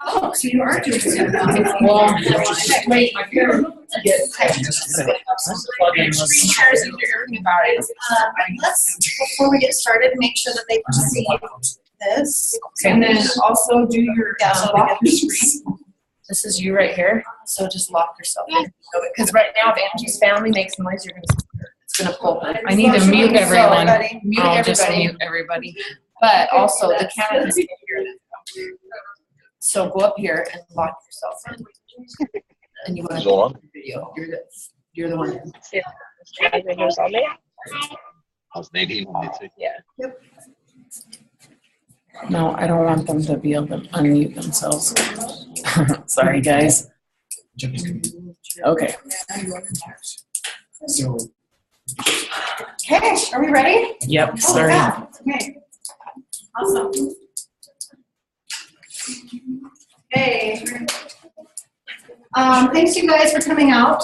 Oh, so you are doing Zoom now. Well, Wait, Screen shares and you're hearing about it. Let's, before we get started, make sure that they perceive this. And then also do your lock your screen. screen. This is you right here, so just lock yourself in. Because right now, if Angie's family makes noise, it's gonna pull her. I need to mute everyone. Mute I'll just everybody. mute everybody. But also, the candidates can hear them. So go up here and lock yourself in. And you want to do the video. You're the one. Yeah. Videos all day. How's Nadine? Yeah. Yep. No, I don't want them to be able to unmute themselves. Sorry, guys. Okay. So, Okay, are we ready? Yep, sorry. Yeah. Okay. Awesome. Hey. Thanks you guys for coming out.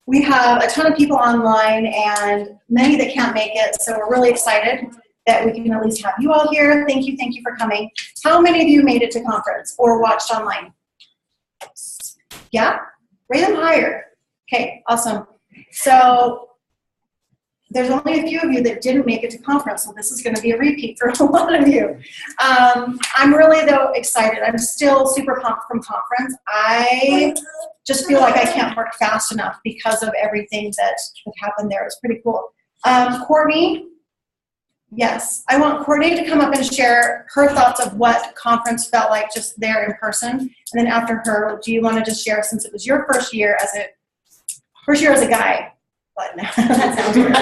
We have a ton of people online and many that can't make it, so we're really excited that we can at least have you all here. Thank you for coming. How many of you made it to conference or watched online? Yeah? Rate them higher. Okay, awesome. So there's only a few of you that didn't make it to conference, so this is going to be a repeat for a lot of you. I'm really, though, excited. I'm still super pumped from conference. I just feel like I can't work fast enough because of everything that happened there. It's pretty cool. Courtney, yes, I want Courtney to come up and share her thoughts of what conference felt like just there in person. And then after her, do you want to just share, since it was your first year as a guy? But no, that sounds weird.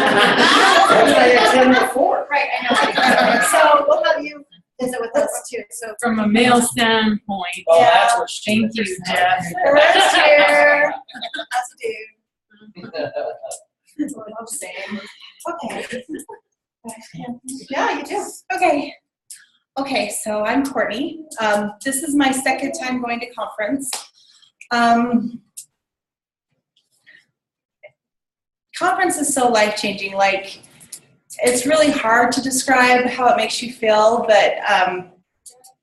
Right, I know. So we'll have you visit with us too. So From a male standpoint, yeah. thank you, Jeff. First year as a dude. That's what I'm saying. Okay. Yeah, you do. Okay, so I'm Courtney. This is my second time going to conference. Conference is so life-changing. Like, it's really hard to describe how it makes you feel, but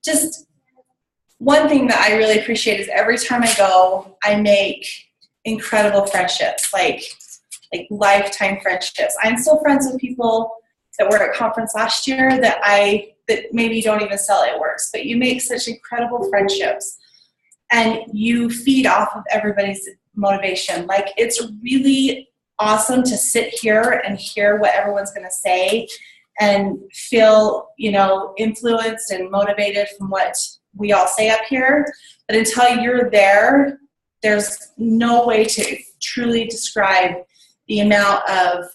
just one thing that I really appreciate is every time I go, I make incredible friendships, like lifetime friendships. I'm still friends with people that were at conference last year that maybe don't even sell at Works, but you make such incredible friendships and you feed off of everybody's motivation. Like, it's really awesome to sit here and hear what everyone's going to say and feel, influenced and motivated from what we all say up here. But until you're there, there's no way to truly describe the amount of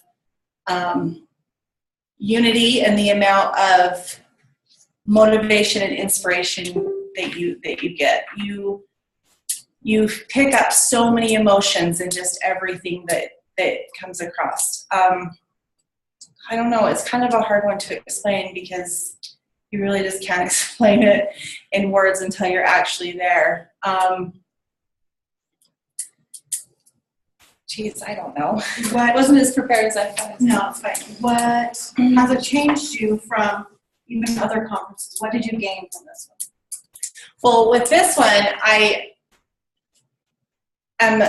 unity and the amount of motivation and inspiration that you get. You pick up so many emotions in just everything that comes across. I don't know, it's kind of a hard one to explain because you really just can't explain it in words until you're actually there. Geez, I don't know. I wasn't as prepared as I thought. No, it's fine. What has it changed you from even other conferences? What did you gain from this one? Well, with this one, I am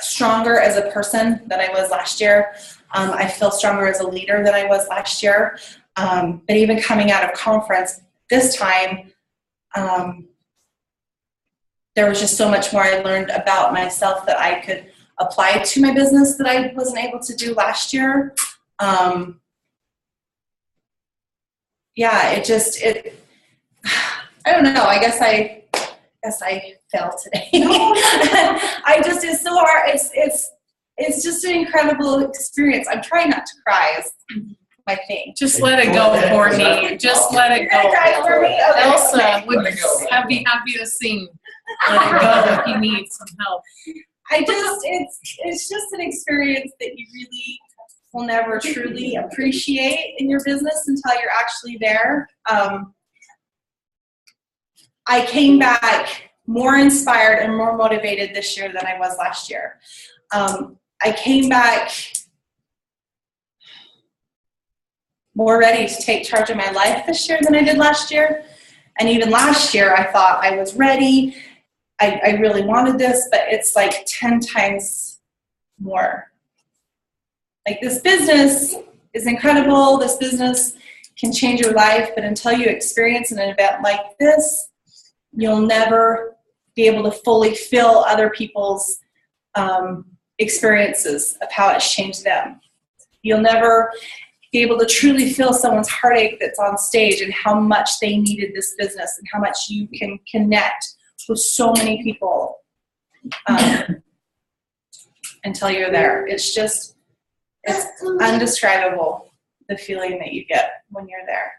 stronger as a person than I was last year. I feel stronger as a leader than I was last year. But even coming out of conference this time, there was just so much more I learned about myself that I could apply to my business that I wasn't able to do last year. I don't know. I guess I fell today. It's so hard. It's just an incredible experience. I'm trying not to cry is my thing. Just let it go, Courtney. Just let it go. Cry for me? Okay. Elsa would be happy to sing. Let it go if you need some help. It's just an experience that you really will never truly appreciate in your business until you're actually there. I came back more inspired and more motivated this year than I was last year. I came back more ready to take charge of my life this year than I did last year. And even last year, I thought I was ready. I really wanted this, but it's like 10 times more. Like, this business is incredible. This business can change your life, but until you experience an event like this, you'll never be able to fully feel other people's experiences of how it's changed them. You'll never be able to truly feel someone's heartache that's on stage and how much they needed this business and how much you can connect with so many people until you're there. It's undescribable, the feeling that you get when you're there.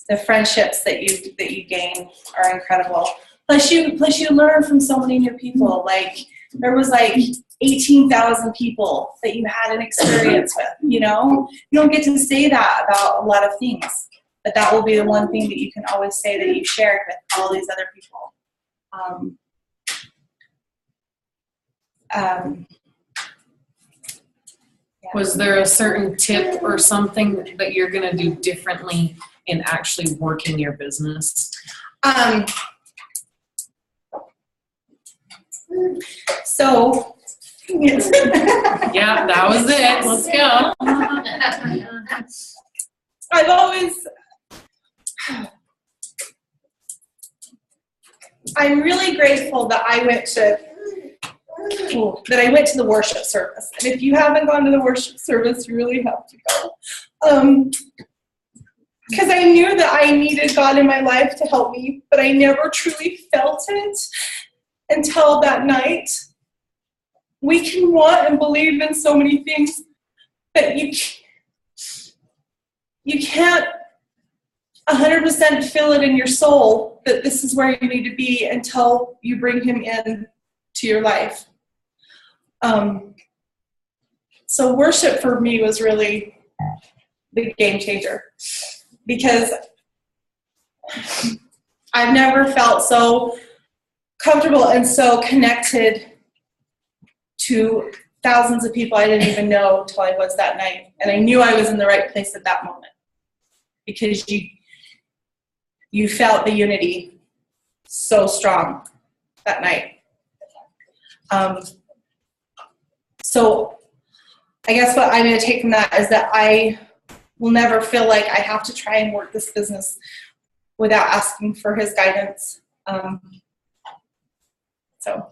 The friendships that you gain are incredible. Plus you learn from so many new people. Like, there was like 18,000 people that you had an experience with, you know? You don't get to say that about a lot of things, but that will be the one thing that you can always say that you shared with all these other people. Was there a certain tip or something that you're gonna do differently in actually working your business? So, Yeah, that was it. Let's go. I'm really grateful that I went to the worship service. And if you haven't gone to the worship service, you really have to go. Because I knew that I needed God in my life to help me, but I never truly felt it until that night. We can want and believe in so many things, but you can't 100% feel it in your soul that this is where you need to be until you bring Him in to your life. So worship for me was really the game changer, because I've never felt so comfortable and so connected to thousands of people I didn't even know until I was that night. And I knew I was in the right place at that moment, because you felt the unity so strong that night. So I guess what I'm going to take from that is that I will never feel like I have to try and work this business without asking for His guidance. So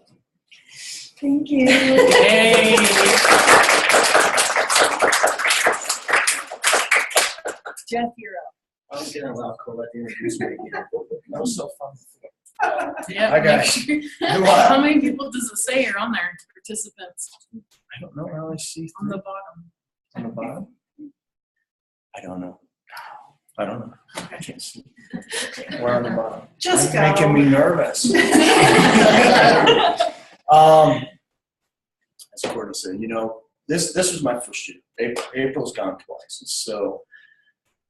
thank you. Hey. Jeff, you're up. I'm gonna allow Colette to introduce me again. That was so fun. Yeah, Hi, guys. make sure- How many people does it say are on there? Participants I don't know. I only see on the three bottom. on the bottom. I don't know. I can't see. We're on the bottom. Just go. Making me nervous. As Courtney said, this was my first year. April's gone twice, and so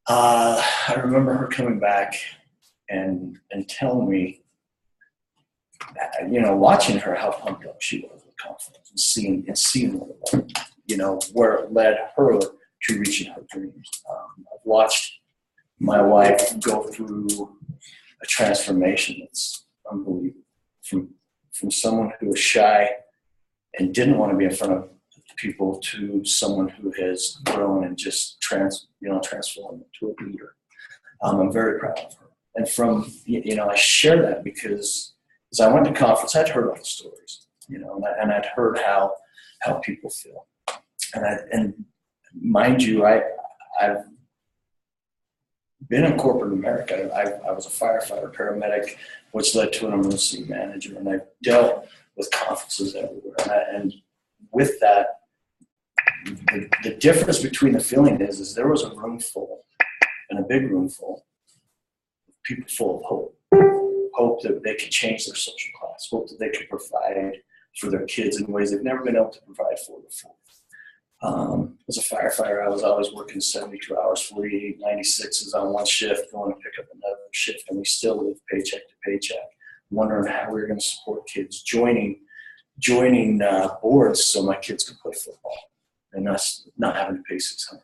I remember her coming back and telling me, watching her, how pumped up she was with confidence, and seeing where it led her to reaching her dreams. I've watched my wife go through a transformation that's unbelievable, from someone who was shy and didn't want to be in front of people to someone who has grown and just transformed into a leader. I'm very proud of her. And I share that because as I went to conference, I'd heard all the stories, and I'd heard how people feel. And mind you, I've been in corporate America. I was a firefighter, paramedic, which led to an emergency manager, and I've dealt with conferences everywhere. And with that, the difference between the feeling is there was a room full, and a big room full, of people full of hope that they could change their social class, hope that they could provide for their kids in ways they've never been able to provide for before. As a firefighter, I was always working 72 hours, 48, 96s on one shift, going to pick up another shift, and we still live paycheck to paycheck, wondering how we were going to support kids, joining boards so my kids could play football and us not having to pay $600.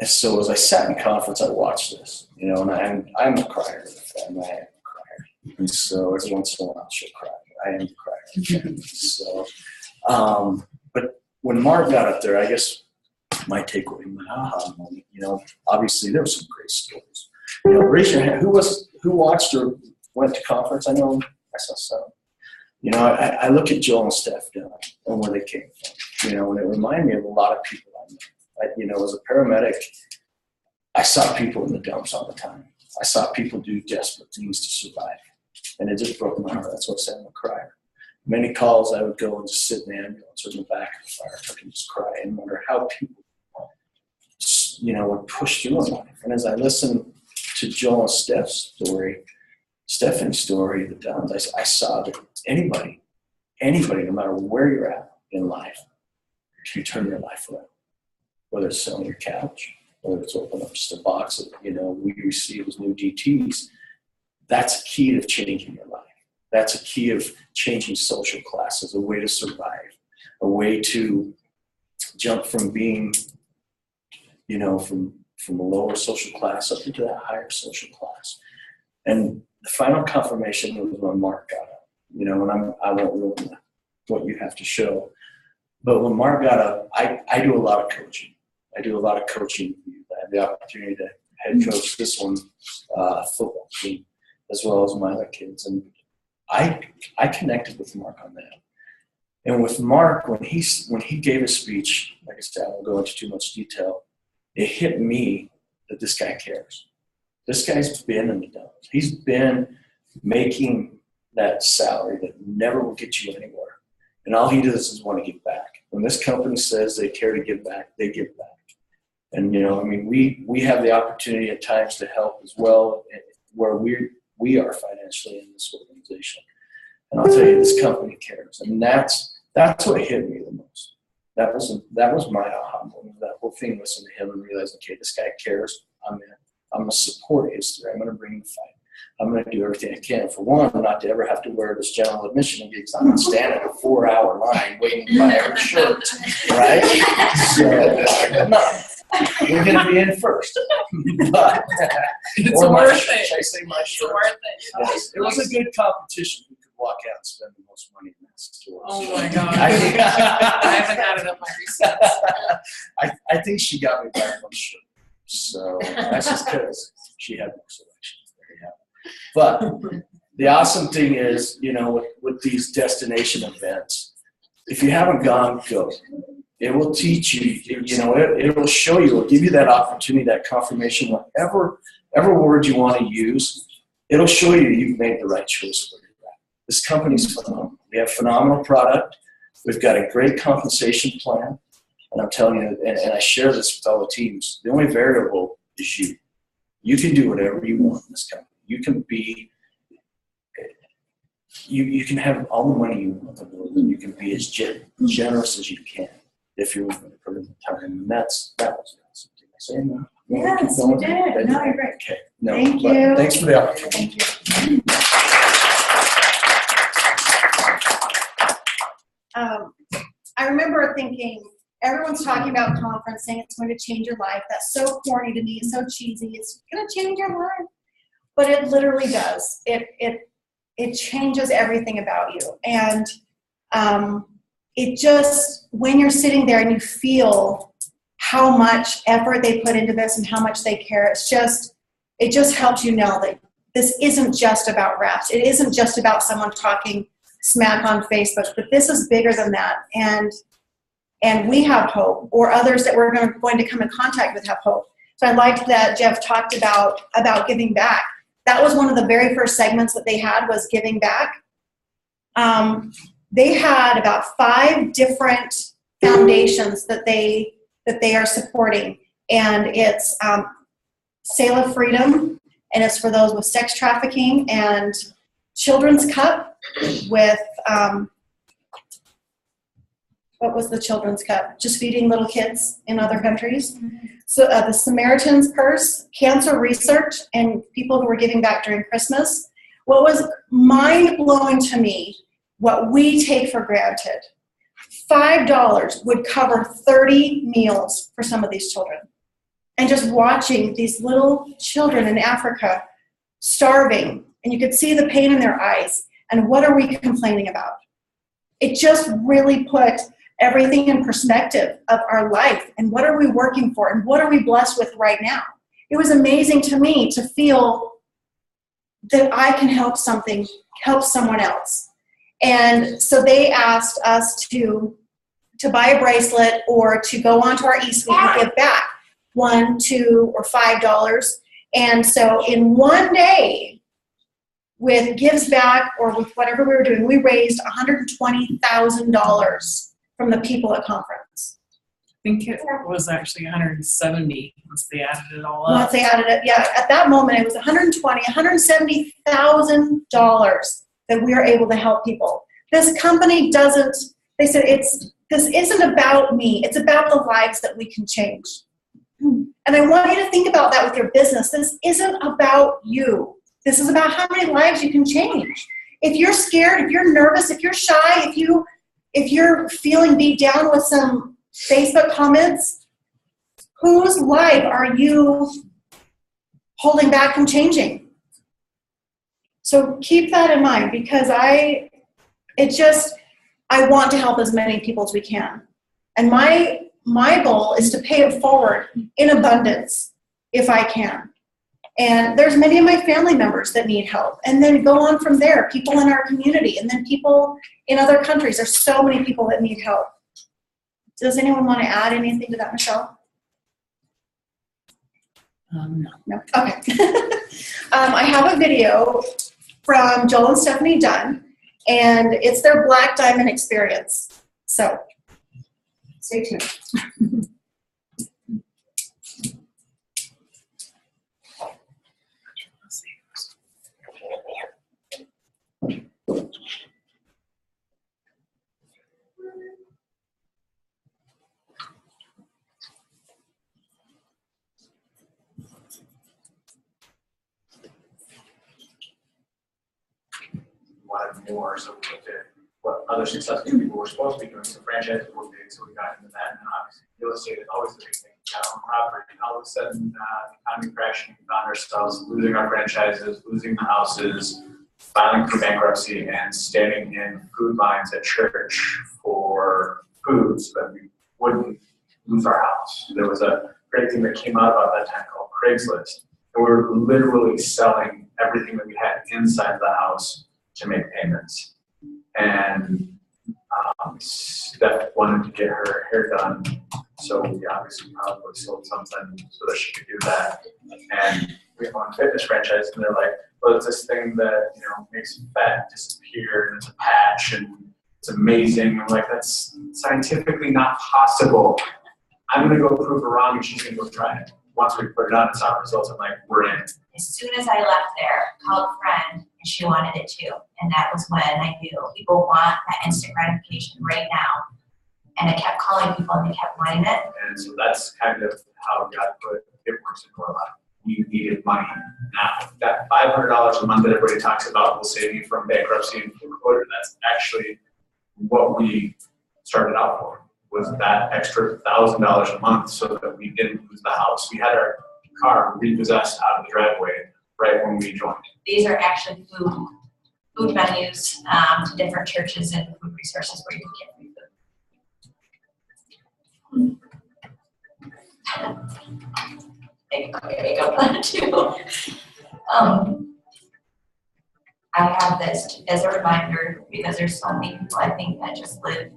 And so as I sat in conference, I watched this, you know, and I'm a crier. And I am a crier. And so every once in a while she'll cry. I am the crier. So, but when Mark got up there, I guess my takeaway, my aha moment, you know, obviously there were some great stories. You know, raise your hand. Who watched or went to conference? I know I saw some. You know, I look at Joel and Steph down and where they came from, you know, and it reminded me of a lot of people I know. You know, as a paramedic, I saw people in the dumps all the time. I saw people do desperate things to survive. And it just broke my heart. That's what I'm a crier. Many calls I would go and just sit in the ambulance or in the back of the fire truck and just cry and wonder how people, you know, would push through in life. And as I listened to Joel and Stephanie's story, the downs, I saw that anybody, no matter where you're at in life, can turn your life around. Whether it's selling your couch, whether it's opening up just a box of, you know, we receive as new GTs, that's a key to changing your life. That's a key of changing social classes, a way to survive, a way to jump from being, you know, from a lower social class up into that higher social class. And the final confirmation was when Mark got up, you know, and I won't ruin what you have to show. But when Mark got up, I do a lot of coaching. I do a lot of coaching. I have the opportunity to head coach this one football team as well as my other kids. And I connected with Mark on that. And with Mark, when he gave a speech, like I said, I won't go into too much detail, it hit me that this guy cares. This guy's been in the dumps. He's been making that salary that never will get you anywhere. And all he does is want to give back. When this company says they care to give back, they give back. And, you know, I mean, we have the opportunity at times to help as well, where we are financially in this organization. And I'll tell you, this company cares. And that's what hit me the most. That was my aha moment, that whole thing, listening to him and realizing, okay, this guy cares. I'm going to support his story. I'm going to bring the fight. I'm going to do everything I can. For one, not to ever have to wear this general admission gigs. I'm not standing in a 4-hour line waiting to buy every shirt, right? So, no, we're going to be in first. But, It's or my worth shirt. it. Should I say my It's shirt? worth it. Yes, it was a good competition. We could walk out and spend the most money in that store. Oh my God. I think- I haven't had it up my receipts. I think she got me by one shirt. So that's just because she had more selections. There you have it. But the awesome thing is, you know, with these destination events, if you haven't gone, go. It will teach you, you know, it will show you, it'll give you that opportunity, that confirmation, whatever word you want to use, it'll show you you've made the right choice for you. This company's phenomenal. We have phenomenal product. We've got a great compensation plan. And I'm telling you, and I share this with all the teams, the only variable is you. You can do whatever you want in this company. You can be, you can have all the money you want in the world, and you can be as generous as you can if you're willing to put in the time. And that was awesome. Did I say that? Yes, you did. No, you're great. Okay. No, Thank but you. Thanks for the opportunity. Thank you. I remember thinking, everyone's talking about conferencing, it's going to change your life. That's so corny to me, it's so cheesy. It's going to change your life. But it literally does. It changes everything about you. And it just, when you're sitting there and you feel how much effort they put into this and how much they care, it just helps you know that this isn't just about reps. It isn't just about someone talking smack on Facebook, but this is bigger than that. And we have hope, or others that we're going to come in contact with have hope. So I liked that Jeff talked about giving back. That was one of the very first segments that they had, was giving back. They had about 5 different foundations that they are supporting, and it's Sail of Freedom, and it's for those with sex trafficking, and Children's Cup with what was the Children's Cup? Just feeding little kids in other countries. So the Samaritan's Purse, cancer research, and people who were giving back during Christmas. What was mind-blowing to me, what we take for granted, $5 would cover 30 meals for some of these children. and just watching these little children in Africa starving, and you could see the pain in their eyes. And what are we complaining about? It just really put everything in perspective of our life and what are we working for and what are we blessed with right now. It was amazing to me to feel that I can help someone else. And so they asked us to buy a bracelet or to go onto our eSuite and give back $1, $2, or $5. And so in one day, with Gives Back or with whatever we were doing, we raised $120,000 from the people at conference. I think it was actually 170 once they added it all up. Once they added it, yeah, at that moment it was $170,000 that we are able to help people. This company doesn't, they said this isn't about me, it's about the lives that we can change. And I want you to think about that with your business. This isn't about you. This is about how many lives you can change. If you're scared, if you're nervous, if you're shy, if you're feeling beat down with some Facebook comments, whose life are you holding back from changing? So keep that in mind, because I want to help as many people as we can. And my goal is to pay it forward in abundance if I can. And there's many of my family members that need help. And then go on from there, people in our community, and then people in other countries. There's so many people that need help. Does anyone want to add anything to that, Michelle? No. No? Okay. I have a video from Joel and Stephanie Dunn, and it's their Black Diamond experience. So stay tuned. Wanted more, so we looked at what other successful people were supposed to be doing. So franchises were big, so we got into that. And obviously, real estate is always the big thing. We got on property, and all of a sudden, the economy crashing, we found ourselves losing our franchises, losing the houses, filing for bankruptcy, and standing in food lines at church for food so that we wouldn't lose our house. There was a great thing that came out about that time called Craigslist, and we were literally selling everything that we had inside the house to make payments. And Steph wanted to get her hair done, so we obviously probably sold something so that she could do that. And we have one fitness franchise, and they're like, well, it's this thing that, you know, makes fat disappear, and it's a patch, and it's amazing. I'm like, that's scientifically not possible. I'm gonna go prove her wrong, and she's gonna go try it. Once we put it on and saw results, I'm like, we're in. As soon as I left there, called a friend, and she wanted it too. And that was when I knew people want that instant gratification right now. And I kept calling people, and they kept wanting it. And so that's kind of how God put It Works into our life. We needed money now. That $500 a month that everybody talks about will save you from bankruptcy and foreclosure. That's actually what we started out for, was that extra $1,000 a month so that we didn't lose the house. We had our car repossessed out of the driveway right when we joined. These are actually food menus to different churches and food resources where you can get free food. There you go, too. I have this as a reminder because there's so many people I think that just live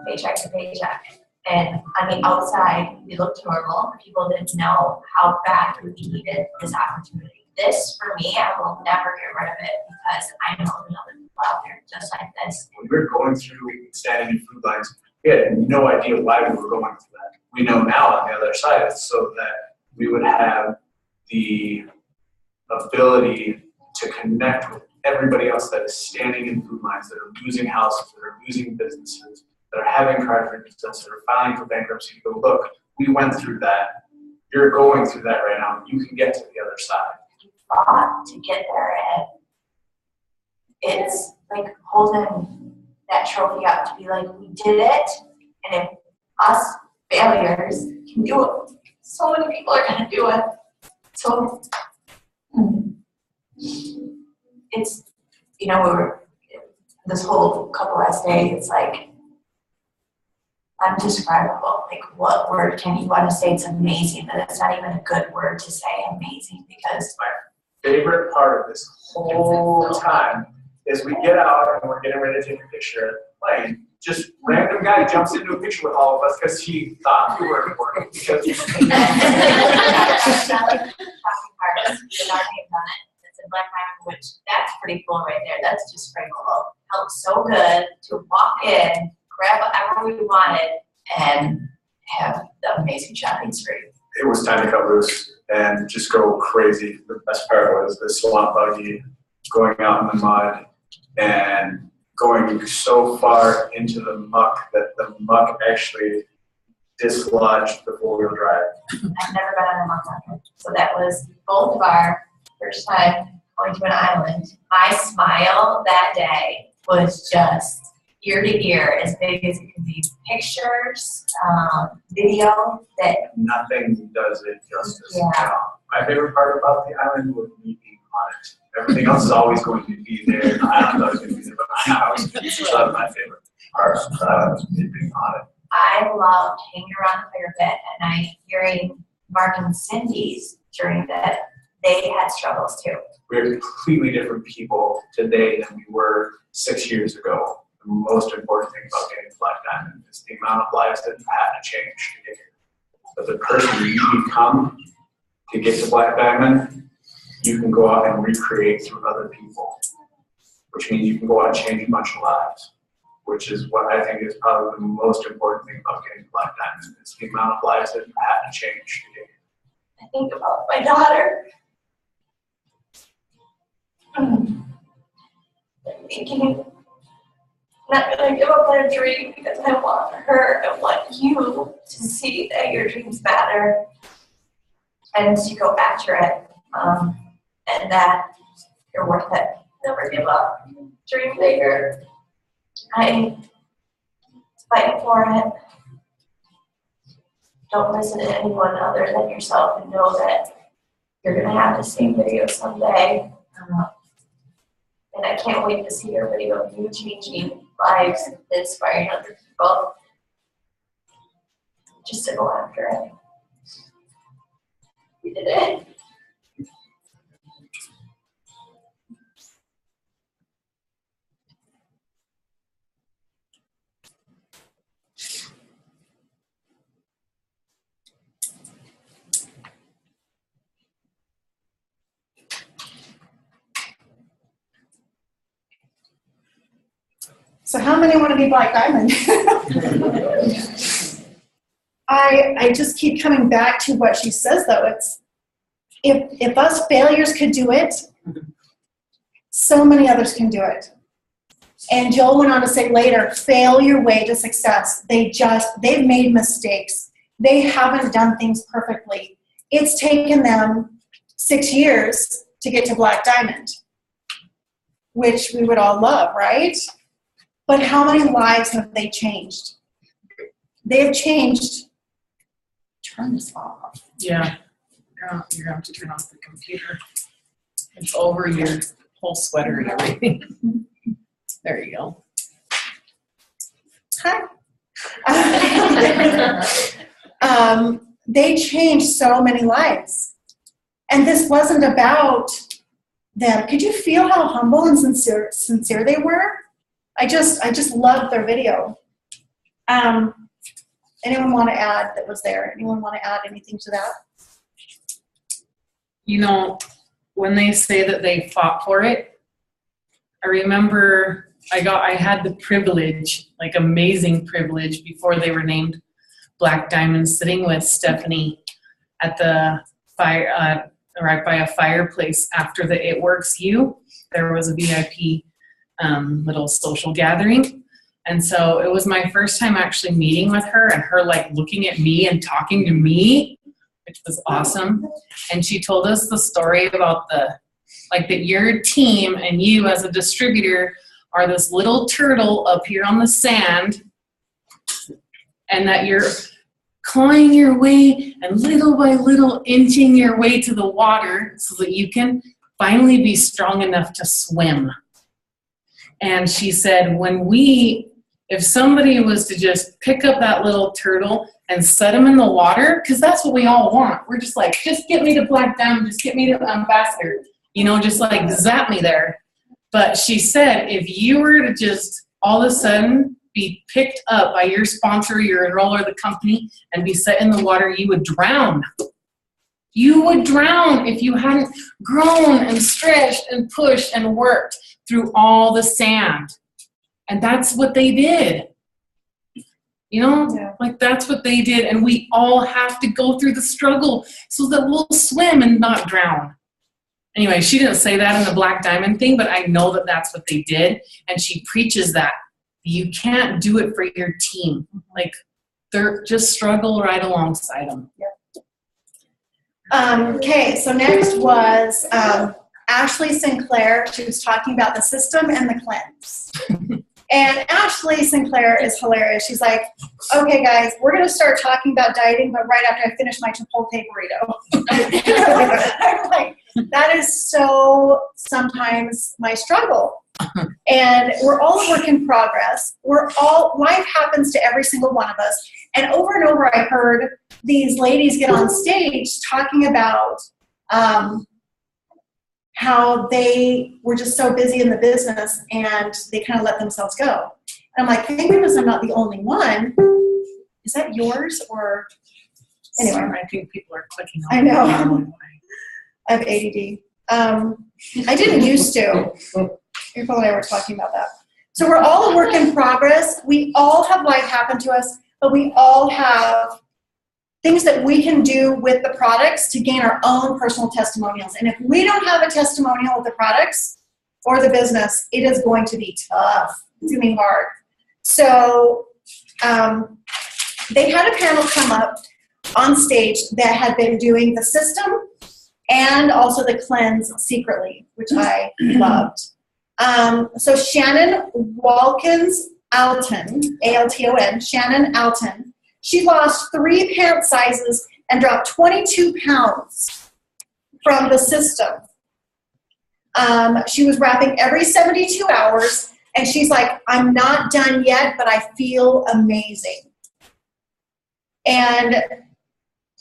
paycheck to paycheck. And on the outside, we look normal. People didn't know how bad we needed this opportunity. This, for me, I will never get rid of it because I know there's other people out there just like this. When we were going through standing in food lines, we had no idea why we were going through that. We know now on the other side, it's so that we would have the ability to connect with everybody else that is standing in food lines, that are losing houses, that are losing businesses, that are having card repossessed, that are filing for bankruptcy. Go, look, we went through that. You're going through that right now. You can get to the other side. Fought to get there, and it's like holding that trophy up to be like, we did it, and if us failures can do it, so many people are gonna do it. So it's, you know, we're this whole couple last days, it's like undescribable. Like, what word can you want to say? It's amazing, but it's not even a good word to say, amazing, because Favorite part of this whole time is we get out and we're getting ready to take a picture at the plane. Just random guy jumps into a picture with all of us because he thought we were important. Because shocking part is the Dark Name done it. It's in Black Diamond, which that's pretty cool right there. That's just pretty cool. Felt so good to walk in, grab whatever we wanted, and have the amazing shopping spree. it was time to cut loose and just go crazy. The best part was the swamp buggy, going out in the mud and going so far into the muck that the muck actually dislodged the four-wheel drive. I've never been on a muck ride, so that was both of our first time going to an island. My smile that day was just ear to ear, as big as it could be. Pictures, video, that Nothing does it justice. Yeah. My favorite part about the island was me being on it. Everything else is always going to be there. The island's always going to be there, but my house, so that was my favorite part, me being on it. I loved hanging around the fire pit at night, hearing Mark and Cindy's during that. They had struggles too. We're completely different people today than we were 6 years ago. The most important thing about getting to Black Diamond is the amount of lives that have had to change to get here. But the person you become to get to Black Diamond, you can go out and recreate through other people, which means you can go out and change a bunch of lives, which is what I think is probably the most important thing about getting to Black Diamond, is the amount of lives that have had to change to get here. I think about my daughter. Thinking, I'm not gonna give up on a dream because I want her, I want you to see that your dreams matter and to go after it, and that you're worth it. Never give up. Dream bigger. I fight for it. Don't listen to anyone other than yourself, and know that you're gonna have the same video someday. And I can't wait to see your video of you changing lives and inspiring other people. Just to go after it. You did it. So how many want to be Black Diamond? I just keep coming back to what she says though. It's if us failures could do it, so many others can do it. And Joel went on to say later, fail your way to success. They've made mistakes. They haven't done things perfectly. It's taken them 6 years to get to Black Diamond, which we would all love, right? But how many lives have they changed? They have changed. Turn this off. Yeah, you're gonna have to turn off the computer. It's over your whole sweater and everything. There you go. Hi. They changed so many lives. And this wasn't about them. Could you feel how humble and sincere they were? I just loved their video. Anyone want to add that was there? Anyone want to add anything to that? You know, when they say that they fought for it, I remember I had the privilege, like amazing privilege, before they were named Black Diamond, sitting with Stephanie at the fire, right by a fireplace after the It Works You. There was a VIP little social gathering. And so it was my first time actually meeting with her and her like looking at me and talking to me, which was awesome. And she told us the story about that your team and you as a distributor are this little turtle up here on the sand, and that you're clawing your way and little by little inching your way to the water so that you can finally be strong enough to swim. And she said, if somebody was to just pick up that little turtle and set him in the water, because that's what we all want. We're just like, just get me to Black Diamond, just get me to Ambassador, just like zap me there. But she said, if you were to just all of a sudden be picked up by your sponsor, your enroller, the company, and be set in the water, you would drown. You would drown if you hadn't grown and stretched and pushed and worked through all the sand. And that's what they did. Like that's what they did. And we all have to go through the struggle so that we'll swim and not drown. Anyway, she didn't say that in the Black Diamond thing, but I know that that's what they did. And she preaches that. You can't do it for your team. Like, they're just struggle right alongside them. Okay, so next was Ashley Sinclair. She was talking about the system and the cleanse. And Ashley Sinclair is hilarious. She's like, okay, guys, we're going to start talking about dieting, but right after I finish my Chipotle burrito. I'm like, that is so sometimes my struggle. And we're all a work in progress. Life happens to every single one of us. And over I heard these ladies get on stage talking about how they were just so busy in the business and they kind of let themselves go. And I'm like, thank goodness I'm not the only one. Is that yours or? Anyway. Sorry, I think people are clicking on I know. I have ADD. I didn't used to. April and I were talking about that. So we're all a work in progress. We all have life happen to us, but we all have things that we can do with the products to gain our own personal testimonials. And if we don't have a testimonial with the products or the business, it is going to be tough. It's going to be hard. So they had a panel come up on stage that had been doing the system and also the cleanse secretly, which I loved. So Shannon Walkins Alton, A-L-T-O-N, Shannon Alton, she lost 3 pant sizes and dropped 22 pounds from the system. She was wrapping every 72 hours, and she's like, I'm not done yet, but I feel amazing. And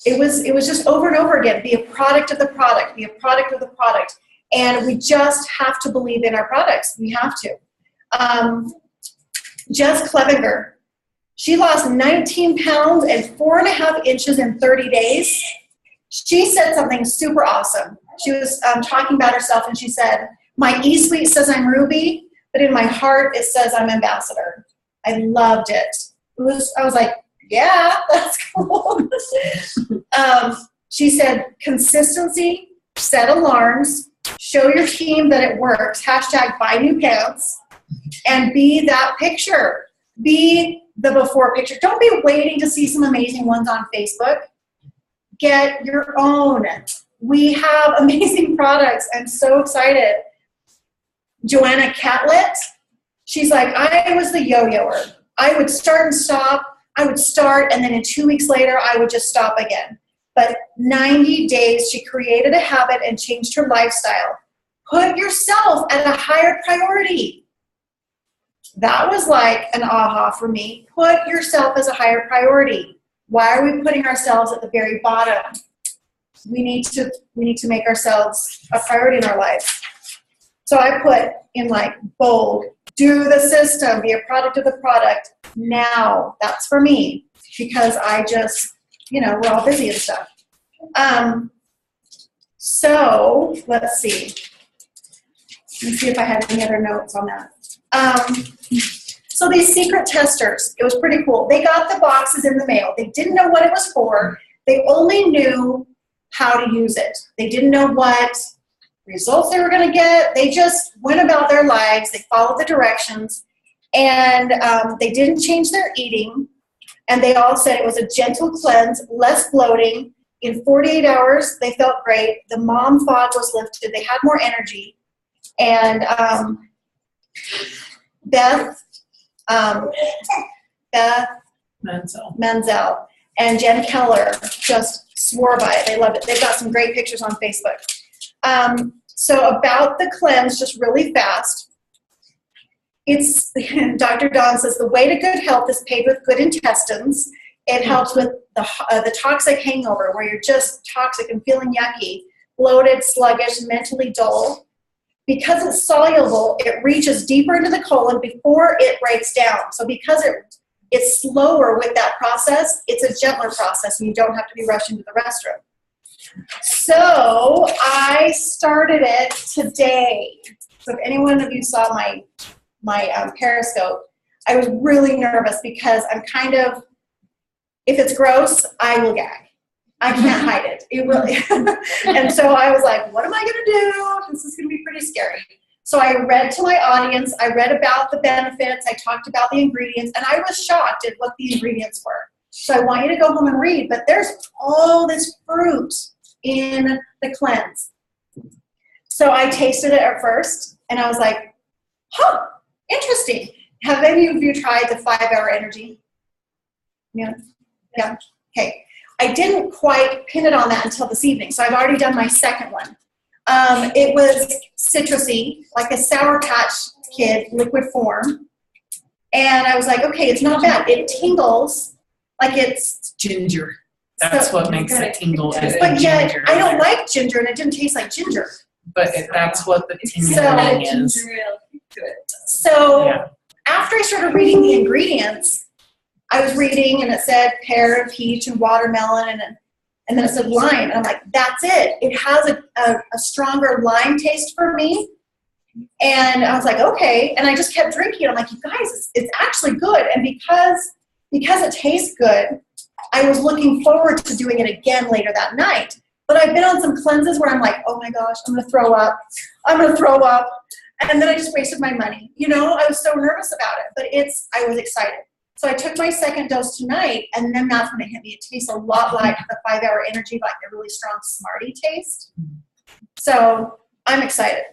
it was just over and over again, be a product of the product, be a product of the product. And we just have to believe in our products. We have to. Jess Clevenger, she lost 19 pounds and 4.5 inches in 30 days. She said something super awesome. She was talking about herself, and she said, my E-Suite says I'm Ruby, but in my heart it says I'm Ambassador. I loved it. I was like, yeah, that's cool. She said, consistency, set alarms, show your team that it works, hashtag buy new pants, and be that picture. Be the before picture. Don't be waiting to see some amazing ones on Facebook. Get your own. We have amazing products. I'm so excited. Joanna Catlett, she's like, I was the yo-yoer. I would start and stop. I would start, and then in 2 weeks later, I would just stop again. But 90 days, she created a habit and changed her lifestyle. Put yourself at a higher priority. That was like an aha for me. Put yourself as a higher priority. Why are we putting ourselves at the very bottom? We need to make ourselves a priority in our life. So I put in like bold, do the system, be a product of the product now. That's for me because I just, we're all busy and stuff. So let's see. Let me see if I had any other notes on that. So these secret testers, it was pretty cool. They got the boxes in the mail. They didn't know what it was for. They only knew how to use it. They didn't know what results they were going to get. They just went about their lives. They followed the directions, and they didn't change their eating. And they all said it was a gentle cleanse, less bloating. In 48 hours, they felt great. The mom fog was lifted. They had more energy. And Beth Menzel, and Jen Keller just swore by it. They loved it. They've got some great pictures on Facebook. So about the cleanse, just really fast. It's, Dr. Dawn says, the way to good health is paved with good intestines. It helps with the toxic hangover where you're just toxic and feeling yucky, bloated, sluggish, mentally dull. Because it's soluble, it reaches deeper into the colon before it breaks down. So because it's slower with that process, it's a gentler process and you don't have to be rushing to the restroom. So I started it today. So if any one of you saw my Periscope, I was really nervous because I'm kind of, if it's gross, I will gag. I can't hide it. It really, and so I was like, what am I going to do? This is going to be pretty scary. So I read to my audience. I read about the benefits. I talked about the ingredients, and I was shocked at what the ingredients were. So I want you to go home and read, but there's all this fruit in the cleanse. So I tasted it at first, and I was like, huh, interesting. Have any of you tried the 5-Hour Energy? Yeah. Yeah. Okay. I didn't quite pin it on that until this evening, so I've already done my second one. It was citrusy, like a Sour Patch Kid liquid form. And I was like, okay, it's not bad. It tingles like it's Ginger. That's what makes it tingle. Is but the yet, ginger. I don't like ginger, and it didn't taste like ginger. But that's what the tingling is. So Yeah. after I started reading the ingredients, I was reading, and it said pear and peach and watermelon, and then it said lime. And I'm like, that's it. It has a stronger lime taste for me. And I was like, okay. And I just kept drinking. I'm like, you guys, it's actually good. And because it tastes good, I was looking forward to doing it again later that night. But I've been on some cleanses where I'm like, oh my gosh, I'm going to throw up. I'm going to throw up. And then I just wasted my money. You know, I was so nervous about it. But I was excited. So I took my second dose tonight, and then that's when it hit me. It tastes a lot like the 5-Hour Energy, like a really strong Smartie taste. So I'm excited.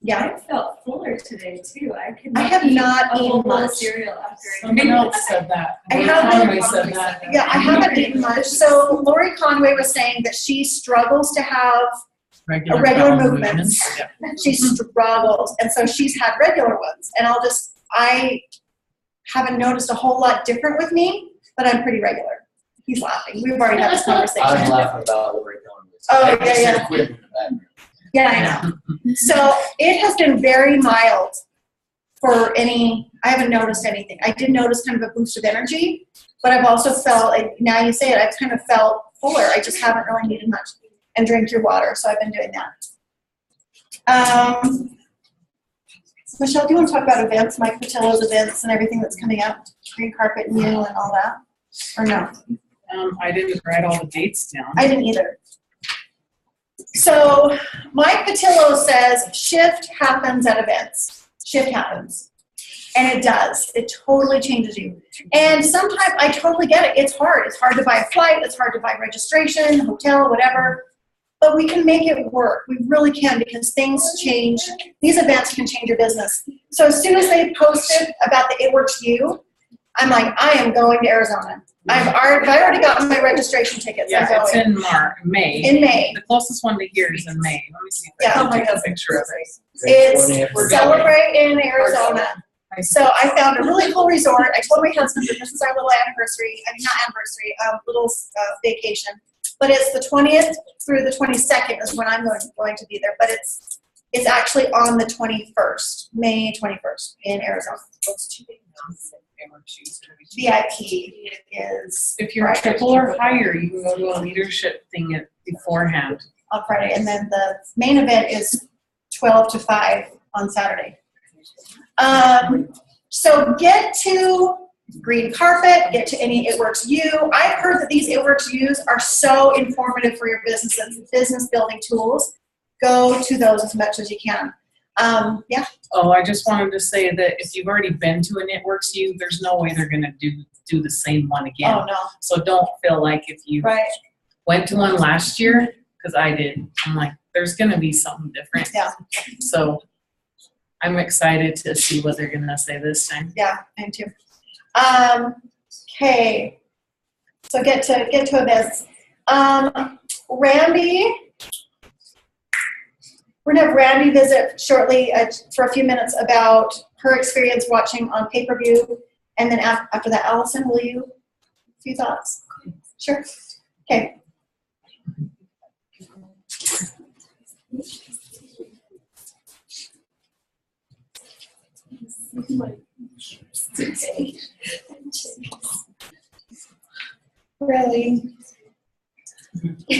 Yeah. I felt fuller today too. I have not eaten much. Cereal after Someone else said that. I Lori haven't- Conway said that. Yeah, I haven't eaten much. So Lori Conway was saying that she struggles to have Regular regular bowel movements. Yeah. She struggles, and so she's had regular ones. And I haven't noticed a whole lot different with me, but I'm pretty regular. He's laughing. We've already had this conversation. I'm laughing about Lori Conway. Oh, I yeah, just yeah. said quit in the background. Yeah, I know. So it has been very mild I haven't noticed anything. I did notice kind of a boost of energy, but I've also felt, now you say it, I've kind of felt fuller. I just haven't really needed much. And drink your water, so I've been doing that. Michelle, do you want to talk about events, Mike Patillo's events and everything that's coming up? Green Carpet and you and all that? Or no? I didn't write all the dates down. I didn't either. So Mike Patillo says shift happens at events. Shift happens. And it does. It totally changes you. And sometimes I totally get it. It's hard. It's hard to buy a flight. It's hard to buy registration, hotel, whatever. But we can make it work. We really can, because things change. These events can change your business. So as soon as they posted about the It Works You, I'm like, I am going to Arizona. I already got my registration tickets. Yeah, I'm it's going. in May. In May. The closest one to here is in May. Let me see if Yeah. I can take a picture of it. It's Celebrate in Arizona. So I found a really cool resort. I told my husband that this is our little anniversary. I mean, not anniversary, little vacation. But it's the 20th through the 22nd is when I'm going to be there. But it's actually on the 21st, May 21st in Arizona. VIP is If you're triple or higher, you can go to a leadership thing beforehand. on Friday. And then the main event is 12 to 5 on Saturday. So get to Green Carpet, get to any It Works You. I've heard that these It Works Yous are so informative for your businesses, business building tools. Go to those as much as you can. Yeah. Oh, I just wanted to say that if you've already been to an It Works You, there's no way they're gonna do the same one again. Oh, no. So don't feel like if you Right. went to one last year, because I did, I'm like, there's gonna be something different. Yeah. So I'm excited to see what they're gonna say this time. Yeah, I am too. Okay. So get to events. Randy, we're gonna have Randy visit shortly for a few minutes about her experience watching on pay-per-view. And then after that, Allison, will you, a few thoughts? Sure. Okay. Really?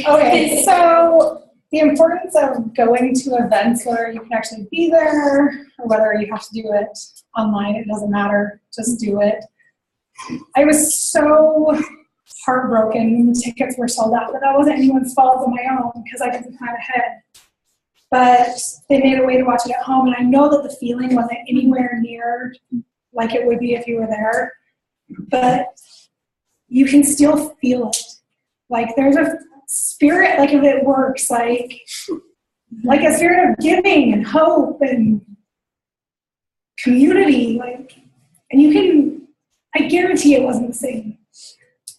Okay, so the importance of going to events where you can actually be there, or whether you have to do it online, it doesn't matter, just do it. I was so heartbroken when the tickets were sold out, but that wasn't anyone's fault but my own because I didn't plan ahead. But they made a way to watch it at home, and I know that the feeling wasn't anywhere near like it would be if you were there, but you can still feel it. Like there's a spirit, like if it works, like a spirit of giving and hope and community, like, and you can, I guarantee it wasn't the same,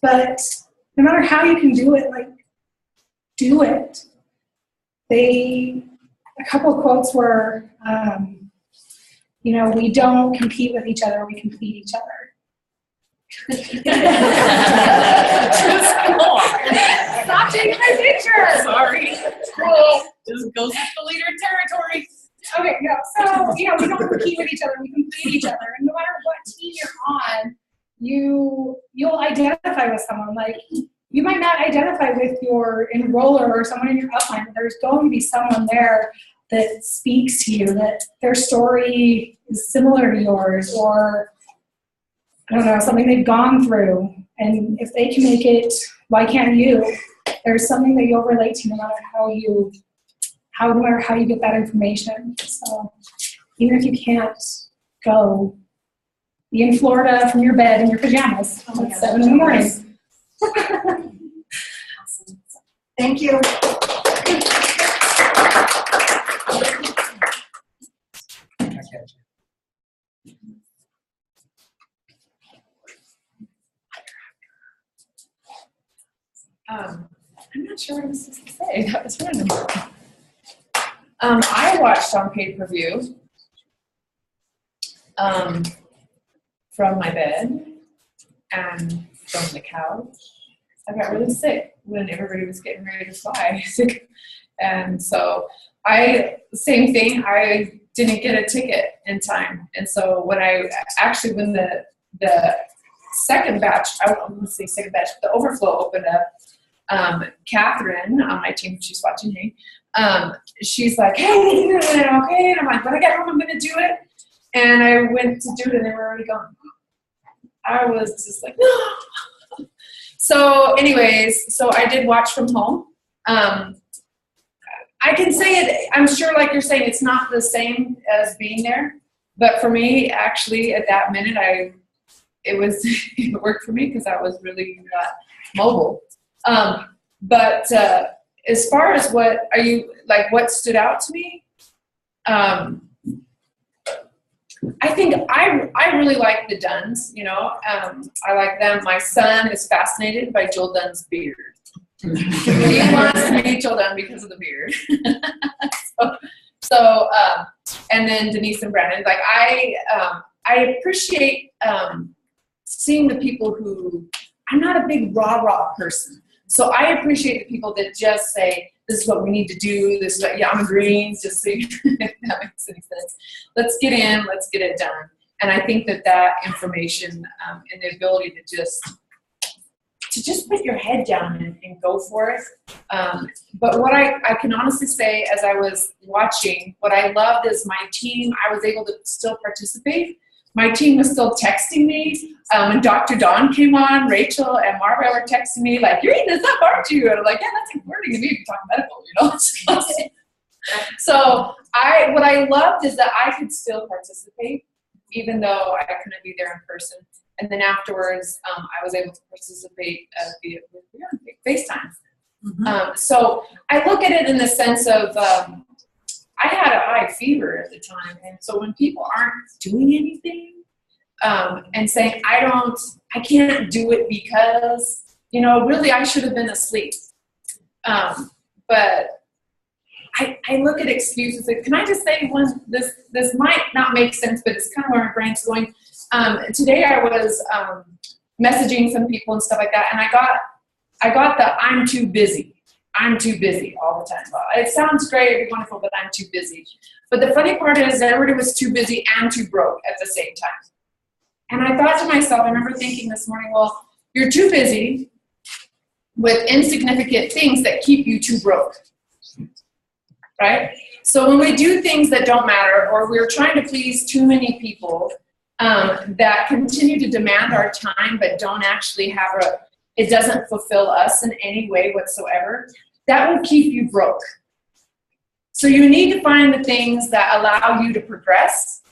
but no matter how you can do it, like, do it. A couple of quotes were, we don't compete with each other, we complete each other. Stop taking my picture. Sorry. Just goes with the leader territory. Okay, no. So, we don't compete with each other, we complete each other. And no matter what team you're on, you'll identify with someone. Like, you might not identify with your enroller or someone in your upline, but there's going to be someone there that speaks to you, that their story is similar to yours, or I don't know, something they've gone through. And if they can make it, why can't you? There's something that you'll relate to no matter no matter how you get that information. So even if you can't go, be in Florida from your bed in your pajamas at 7 in the morning. Thank you. I'm not sure what I was supposed to say. That was random. I watched on pay-per-view from my bed and from the couch. I got really sick when everybody was getting ready to fly. And so same thing, I didn't get a ticket in time. And so when the second batch, I won't say second batch, but the overflow opened up, Catherine on my team, she's watching me, she's like, hey, okay. And I'm like, when I get home, I'm going to do it. And I went to do it and they were already gone. I was just like, no. So anyways, I did watch from home. I can say it, I'm sure like you're saying, it's not the same as being there. But for me, actually, at that minute, it worked for me because I was really mobile. But as far as what stood out to me, I think I really like the Dunns, I like them. My son is fascinated by Joel Dunn's beard. He wants to be Joel Dunn because of the beard. And then Denise and Brandon, like I appreciate seeing the people who, I'm not a big rah-rah person. So I appreciate the people that just say, this is what we need to do. This is I'm agreeing, just so if that makes any sense. Let's get in, let's get it done. And I think that information and the ability to just put your head down and go for it. But what I can honestly say as I was watching, what I loved is my team, I was able to still participate. My team was still texting me. When Dr. Dawn came on, Rachel and Marva were texting me like, you're eating this up, aren't you? And I'm like, yeah, that's important to me if you talk medical, So what I loved is that I could still participate, even though I couldn't be there in person. And then afterwards, I was able to participate via FaceTime. Mm-hmm. So I look at it in the sense of, I had a high fever at the time. And so when people aren't doing anything and saying, I can't do it because, You know, really, I should have been asleep. But I look at excuses. Like, can I just say one? This might not make sense, but it's kind of where my brain's going. Today I was messaging some people and stuff like that, and I got the I'm too busy. I'm too busy all the time. Well, it sounds great, it'd be wonderful, but I'm too busy. But the funny part is that everybody was too busy and too broke at the same time. And I thought to myself, I remember thinking this morning, well, you're too busy with insignificant things that keep you too broke, right? So when we do things that don't matter, or we're trying to please too many people that continue to demand our time but don't actually have it doesn't fulfill us in any way whatsoever, that will keep you broke. So you need to find the things that allow you to progress.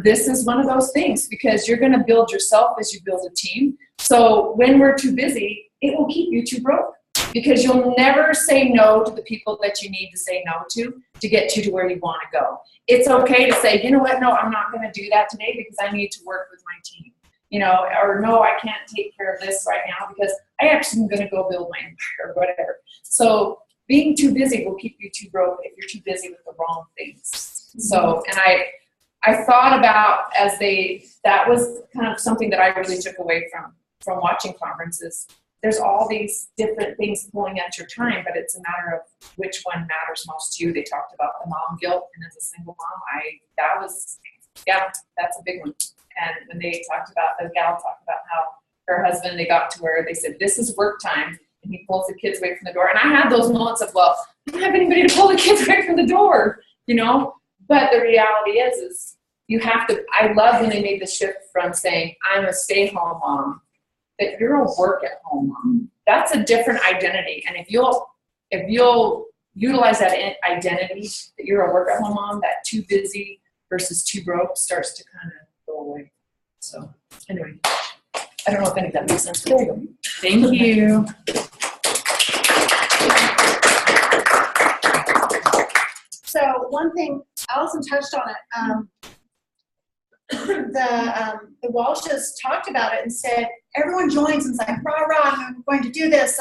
This is one of those things, because you're going to build yourself as you build a team. So when we're too busy, it will keep you too broke, because you'll never say no to the people that you need to say no to get you to where you want to go. It's okay to say, you know what, no, I'm not going to do that today because I need to work with my team. You know, or no, I can't take care of this right now because I actually am going to go build my empire or whatever. So being too busy will keep you too broke if you're too busy with the wrong things. So, and I thought about that was kind of something that I really took away from watching conferences. There's all these different things pulling at your time, but it's a matter of which one matters most to you. They talked about the mom guilt, and as a single mom, that's a big one. And when the gal talked about how her husband, they got to where they said, this is work time, and he pulls the kids away from the door. And I had those moments of, well, I don't have anybody to pull the kids away from the door, you know? But the reality is you have to, I love when they made the shift from saying, I'm a stay-at-home mom, that you're a work-at-home mom. That's a different identity. And if you'll utilize that identity, that you're a work-at-home mom, that too busy versus too broke starts to kind of go away. So anyway, I don't know if any of that makes sense. There you go. Thank you. So one thing, Allison touched on it. The Walshes talked about it and said, everyone joins and it's like, rah, rah, I'm going to do this.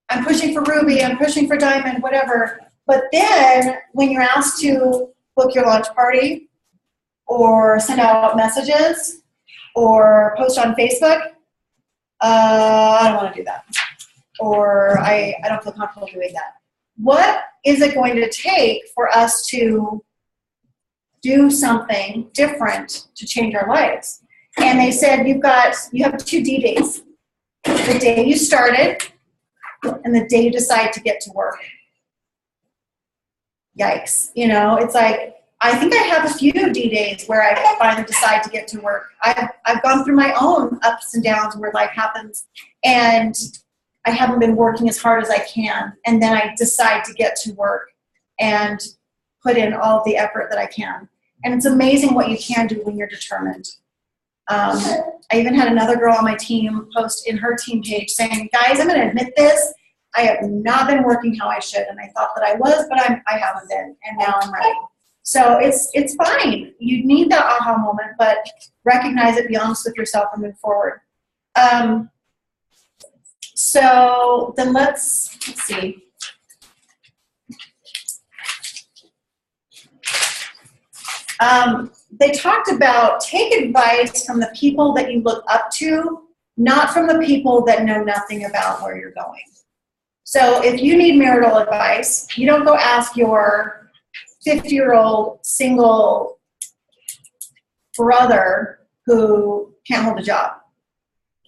I'm pushing for Ruby, I'm pushing for Diamond, whatever. But then when you're asked to book your launch party or send out messages or post on Facebook, I don't want to do that. Or I don't feel comfortable doing that. What is it going to take for us to do something different to change our lives? And they said you have 2 D days. The day you started and the day you decide to get to work. Yikes. You know, it's like, I think I have a few D days where I finally decide to get to work. I've gone through my own ups and downs where life happens, and I haven't been working as hard as I can, and then I decide to get to work and put in all of the effort that I can. And it's amazing what you can do when you're determined. I even had another girl on my team post in her team page saying, guys, I'm going to admit this. I have not been working how I should, and I thought that I was, but I haven't been, and now I'm ready. So it's fine. You need that aha moment, but recognize it, be honest with yourself, and move forward. So then let's see. They talked about take advice from the people that you look up to, not from the people that know nothing about where you're going. So if you need marital advice, you don't go ask your 50-year-old single brother who can't hold a job.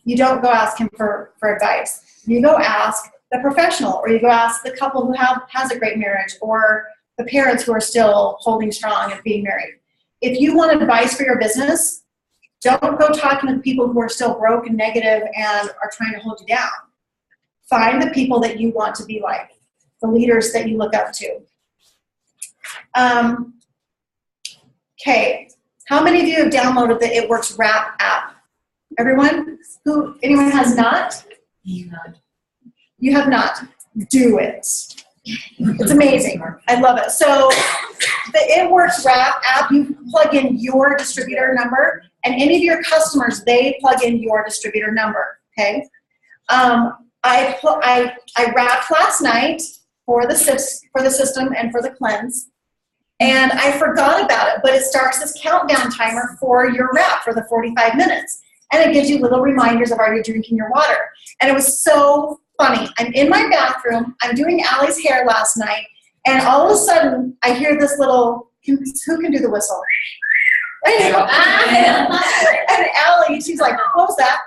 You don't go ask him for advice. You go ask the professional, or you go ask the couple who has a great marriage, or the parents who are still holding strong and being married. If you want advice for your business, don't go talking to the people who are still broke and negative and are trying to hold you down. Find the people that you want to be like, the leaders that you look up to. Okay, how many of you have downloaded the It Works Wrap app? Everyone? Anyone has not? You have not. Do it. It's amazing. I love it. So the It Works Wrap app, you plug in your distributor number, and any of your customers, they plug in your distributor number, okay? I wrapped last night for the system and for the cleanse, and I forgot about it. But it starts this countdown timer for your wrap for the 45 minutes, and it gives you little reminders of are you drinking your water. And it was so funny. I'm in my bathroom. I'm doing Allie's hair last night, and all of a sudden I hear this little. Who can do the whistle? And Allie, she's like, "What was that?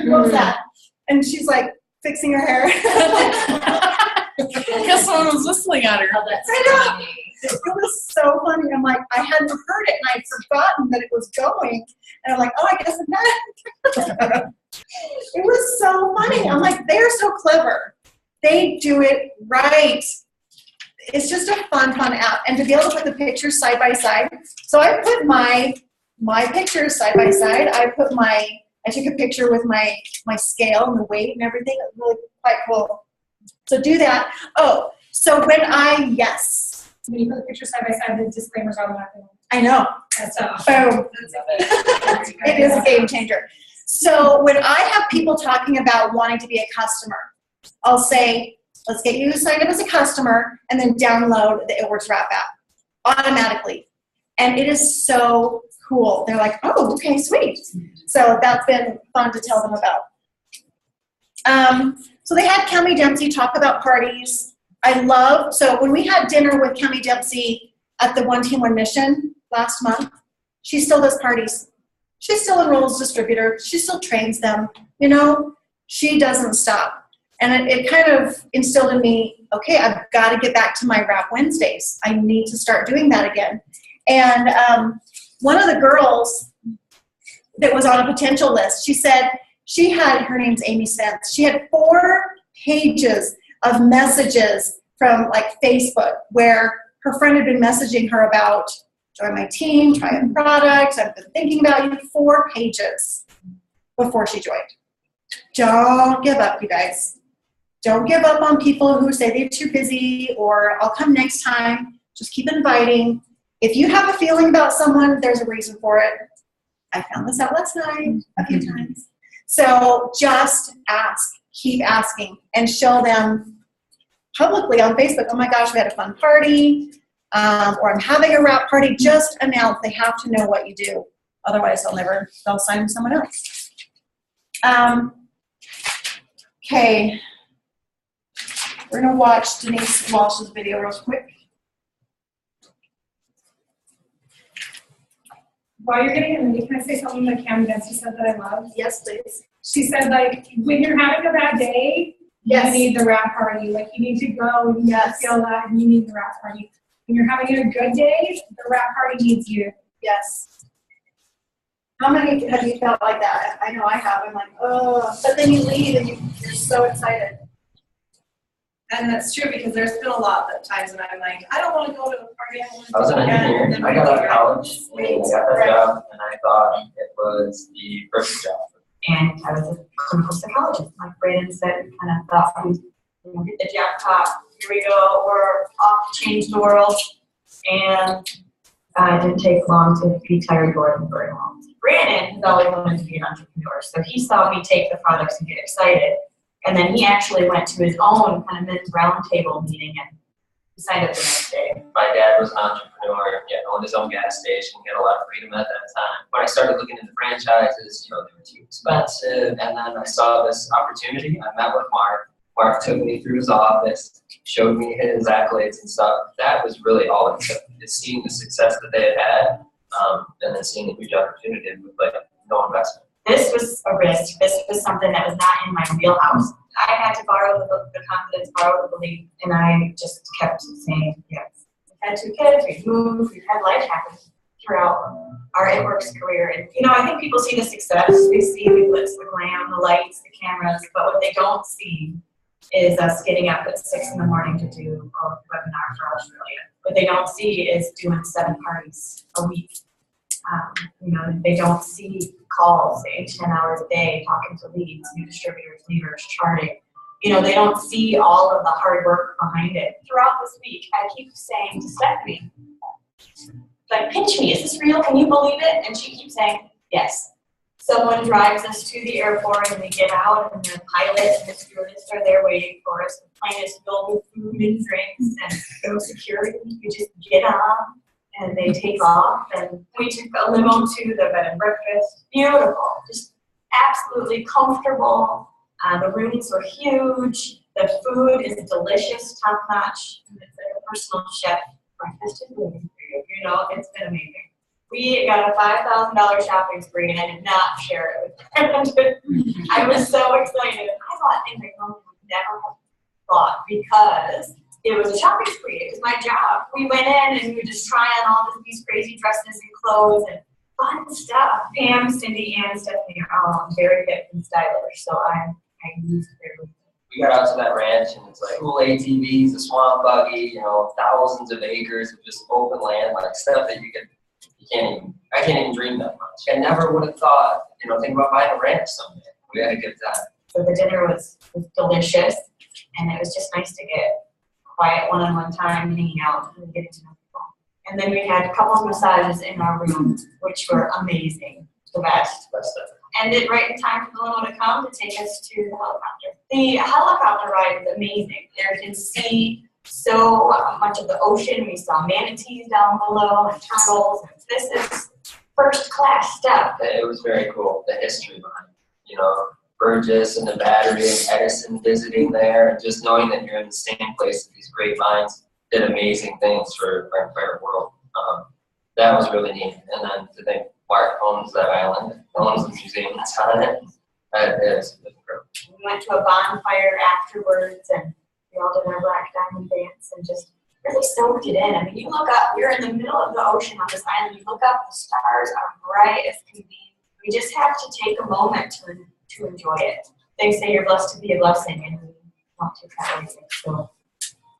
What was that?" And she's like fixing her hair. Because someone was whistling at her. Oh, that's I know. funny. It was so funny. I'm like, I hadn't heard it and I'd forgotten that it was going. And I'm like, oh, I guess I'm not. It was so funny. I'm like, they're so clever. They do it right. It's just a fun app. And to be able to put the pictures side by side. So I put my pictures side by side. I took a picture with my scale and the weight and everything. It was really quite cool. So do that. Oh, so when yes. When you put the pictures side by side, the disclaimers automatically. I know. That's Boom. It is a game changer. So when I have people talking about wanting to be a customer, I'll say, let's get you signed up as a customer and then download the It Works Wrap app automatically. And it is so cool. They're like, oh, okay, sweet. So that's been fun to tell them about. So they had Kemi Dempsey talk about parties. So when we had dinner with Kemi Dempsey at the One Team One Mission last month, she still does parties. She still enrolls distributors. She still trains them. You know, she doesn't stop. And it kind of instilled in me, okay, I've got to get back to my Wrap Wednesdays. I need to start doing that again. And one of the girls that was on a potential list, she said her name's Amy Spence. She had 4 pages of messages from like Facebook where her friend had been messaging her about join my team, try a product, I've been thinking about you. 4 pages before she joined. Don't give up, you guys. Don't give up on people who say they're too busy or I'll come next time. Just keep inviting. If you have a feeling about someone, there's a reason for it. I found this out last night a few times. So just ask, keep asking, and show them publicly on Facebook, oh my gosh, we had a fun party, or I'm having a wrap party. Just announce. They have to know what you do. Otherwise, they'll sign someone else. Okay. We're going to watch Denise Walsh's video real quick. While you're getting it ready, can I say something that Kemi Dempsey said that I love? Yes, please. She said, like, when you're having a bad day, Yes. you need the wrap party. Like, you need to go, you need to feel that, and you need the wrap party. When you're having a good day, the wrap party needs you. Yes. How many have you felt like that? I know I have. I'm like, oh, but then you leave and you're so excited. And that's true because there's been a lot of times when I'm like, I don't want to go to a party. I was an engineer. I got out of college, I got that job, and I thought it was the perfect job. And I was a clinical psychologist. Like Brandon said, we kind of thought we'd hit the jackpot. Here we go. We're off to change the world. And it didn't take long to be tired, bored, and very long. Brandon has always wanted to be an entrepreneur. So he saw me take the products and get excited. And then he actually went to his own kind of men's roundtable meeting and signed up the next day. My dad was an entrepreneur, owned his own gas station, he had a lot of freedom at that time. When I started looking into franchises, they were too expensive, and then I saw this opportunity. I met with Mark. Mark took me through his office, showed me his accolades and stuff. That was really all it took, is seeing the success that they had and then seeing a huge opportunity with no investment. This was a risk. This was something that was not in my wheelhouse. I had to borrow the confidence, borrow the belief, and I just kept saying yes. We've had 2 kids, we've moved, we've had life happen throughout our It Works career. And, I think people see the success. They see the glitz, the glam, the lights, the cameras, but what they don't see is us getting up at 6 in the morning to do a webinar for Australia. What they don't see is doing 7 parties a week. They don't see calls 8 to 10 hours a day, talking to leads, new distributors, leaders, charting. They don't see all of the hard work behind it. Throughout this week, I keep saying to Stephanie, like, pinch me, is this real? Can you believe it? And she keeps saying, yes. someone drives us to the airport and we get out and the pilot and the stewardess are there waiting for us. The plane is filled with food and drinks and no security. You just get on and they take off, and we took a limo to the bed and breakfast. Beautiful, just absolutely comfortable. The rooms were huge. The food is delicious, top notch. It's like a personal chef. Breakfast is waiting for you. You know, it's been amazing. We got a $5,000 shopping spree, and I did not share it with them. I was so excited. I thought things like mom would never have thought, because it was a shopping spree. It was my job. We went in and we would just try on all these crazy dresses and clothes and fun stuff. Pam, Cindy, and Stephanie are all very hip and stylish, so I used their. We got out to that ranch and it's like cool ATVs, a swamp buggy, you know, thousands of acres of just open land, like stuff that I can't even dream that much. I never would have thought, you know, think about buying a ranch someday. We had a good time. So the dinner was delicious, and it was just nice to get quiet one-on-one time, hanging out, and getting to know people. And then we had couples massages in our room, which were amazing, the best. Ended right in time for the limo to come to take us to the helicopter. The helicopter ride is amazing. There you can see so much of the ocean. We saw manatees down below and turtles. And this is first class stuff. It was very cool, the history behind it. You know, Burgess and the Battery and Edison visiting there, and just knowing that you're in the same place that these great minds did amazing things for our entire world. That was really neat. And then to think Mark owns that island, owns the museum that's on it. That is incredible. We went to a bonfire afterwards, and we all did our Black Diamond dance and just really soaked it in. I mean, you look up, you're in the middle of the ocean on this island, you look up, the stars are bright as can be. We just have to take a moment to enjoy it. They say you're blessed to be a blessing, and we want to try everything. So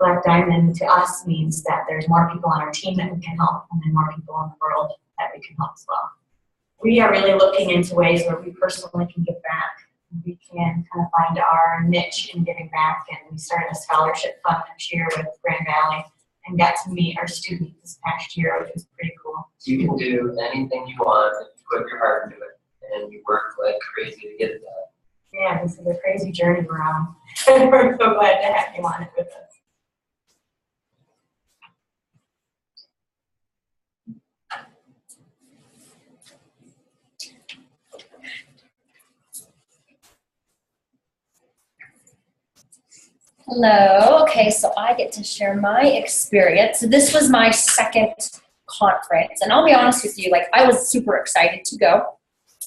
Black Diamond to us means that there's more people on our team that we can help, and then more people in the world that we can help as well. We are really looking into ways where we personally can give back. We can kind of find our niche in giving back, and we started a scholarship fund this year with Grand Valley and got to meet our students this past year, which was pretty cool. You can do anything you want if you put your heart into it, and you work like crazy to get it done. Yeah, this is a crazy journey we're on. We're so glad to have you on it with us. Hello. Okay, so I get to share my experience. So this was my second conference, and I'll be honest with you, like I was super excited to go,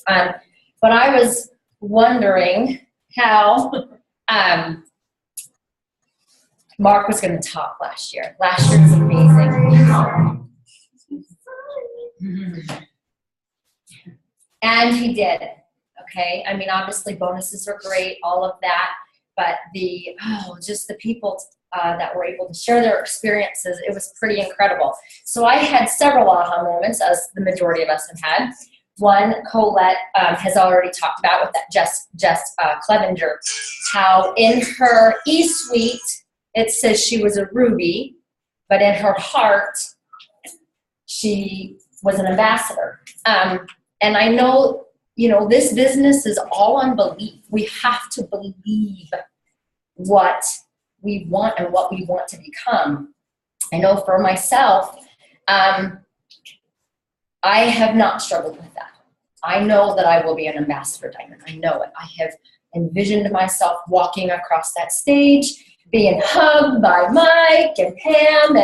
but I was wondering how Mark was going to top last year. Last year was amazing, and he did. Okay, I mean, obviously bonuses are great, all of that. But just the people that were able to share their experiences, it was pretty incredible. So I had several aha moments, as the majority of us have had. One, Colette has already talked about with that Jess Clevenger, how in her e-suite, it says she was a Ruby, but in her heart, she was an ambassador. And I know, you know, this business is all on belief. We have to believe what we want and what we want to become. I know for myself, I have not struggled with that. I know that I will be an ambassador diamond. I know it. I have envisioned myself walking across that stage, being hugged by Mike and Pam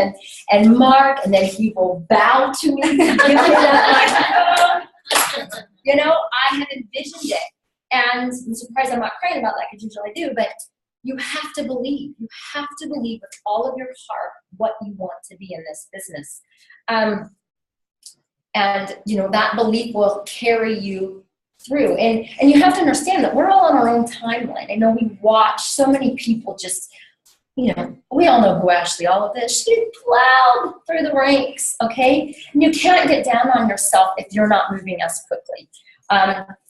and Mark, and then he will bow to me to give me that microphone. You know, I have envisioned it, and I'm surprised I'm not crying about that because usually I do, but you have to believe. You have to believe with all of your heart what you want to be in this business. And, you know, that belief will carry you through. And you have to understand that we're all on our own timeline. I know we watch so many people just, you know, we all know who Ashley Olive is. She plowed through the ranks, okay? And you can't get down on yourself if you're not moving as quickly.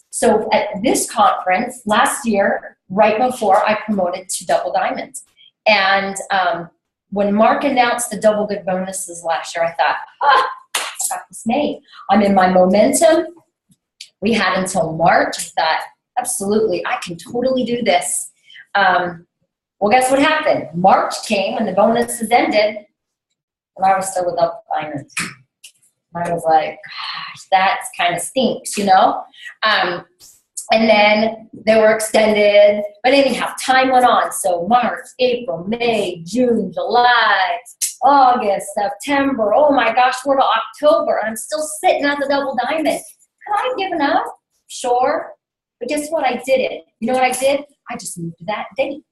So at this conference last year, right before I promoted to Double Diamond. And when Mark announced the Double Good bonuses last year, I thought, I got this made. I'm in my momentum. We had until March. I thought, absolutely, I can totally do this. Well, guess what happened? March came and the bonuses ended, and I was still without diamonds. I was like, gosh, that kind of stinks, you know? And then they were extended, but anyhow, time went on. So March, April, May, June, July, August, September. Oh my gosh, we're to October. I'm still sitting at the double diamond. Could I have given up? Sure. But guess what? I didn't. You know what I did? I just moved that date.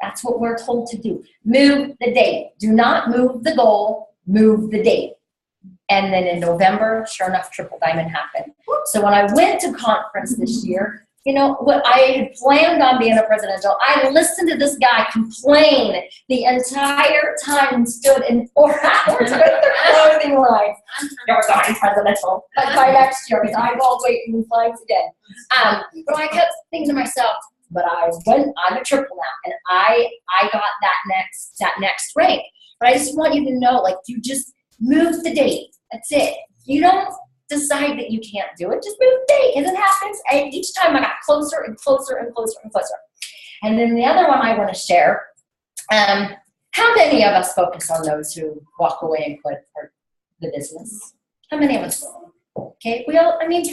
That's what we're told to do. Move the date. Do not move the goal, move the date. And then in November, sure enough, triple diamond happened. So when I went to conference this year, you know, what I had planned on being a presidential, I listened to this guy complain the entire time and stood in 4 hours with their clothing lines. You're going presidential. But by next year, because I won't wait in these lines again. But I kept thinking to myself, but I'm a triple now, and I got that next rank. But I just want you to know, like, you just move the date. That's it. You don't decide that you can't do it. Just move the date, because it happens. And each time I got closer and closer and closer and closer. And then the other one I want to share, how many of us focus on those who walk away and quit the business? How many of us? Okay, we all, I mean,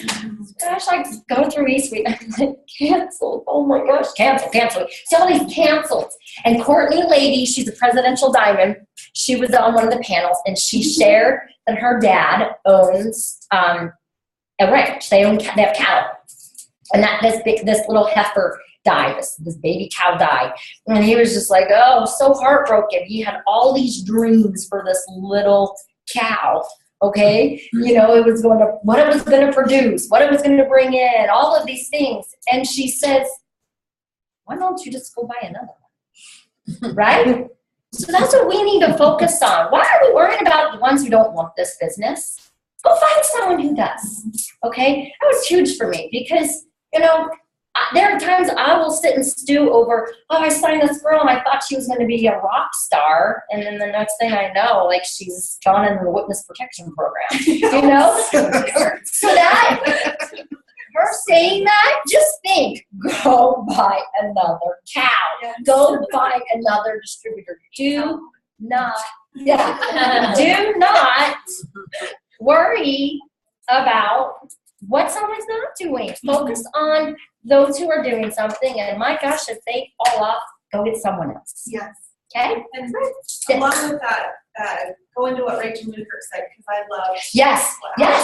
gosh, I go through eSuite, I'm like, canceled, oh my gosh, cancel. See all these cancels. And Courtney Lady, she's a presidential diamond, she was on one of the panels, and she shared that her dad owns a ranch. They have cattle. And that this little heifer died, this baby cow died. And he was just like, oh, so heartbroken. He had all these dreams for this little cow. Okay, you know, what it was going to produce, what it was going to bring in, all of these things. And she says, why don't you just go buy another one? Right? So that's what we need to focus on. Why are we worrying about the ones who don't want this business? Go find someone who does. Okay, that was huge for me because, you know, there are times I will sit and stew over, oh, I signed this girl and I thought she was going to be a rock star. And then the next thing I know, like, she's gone into the witness protection program, you know? So that, her saying that, just think, go buy another cow. Go buy another distributor. Do not worry about what someone's not doing. Focus on those who are doing something, and my gosh, if they fall off, go get someone else. Yes. Okay? And along with that, go into what Rachel Newkirk said, because I love Yes.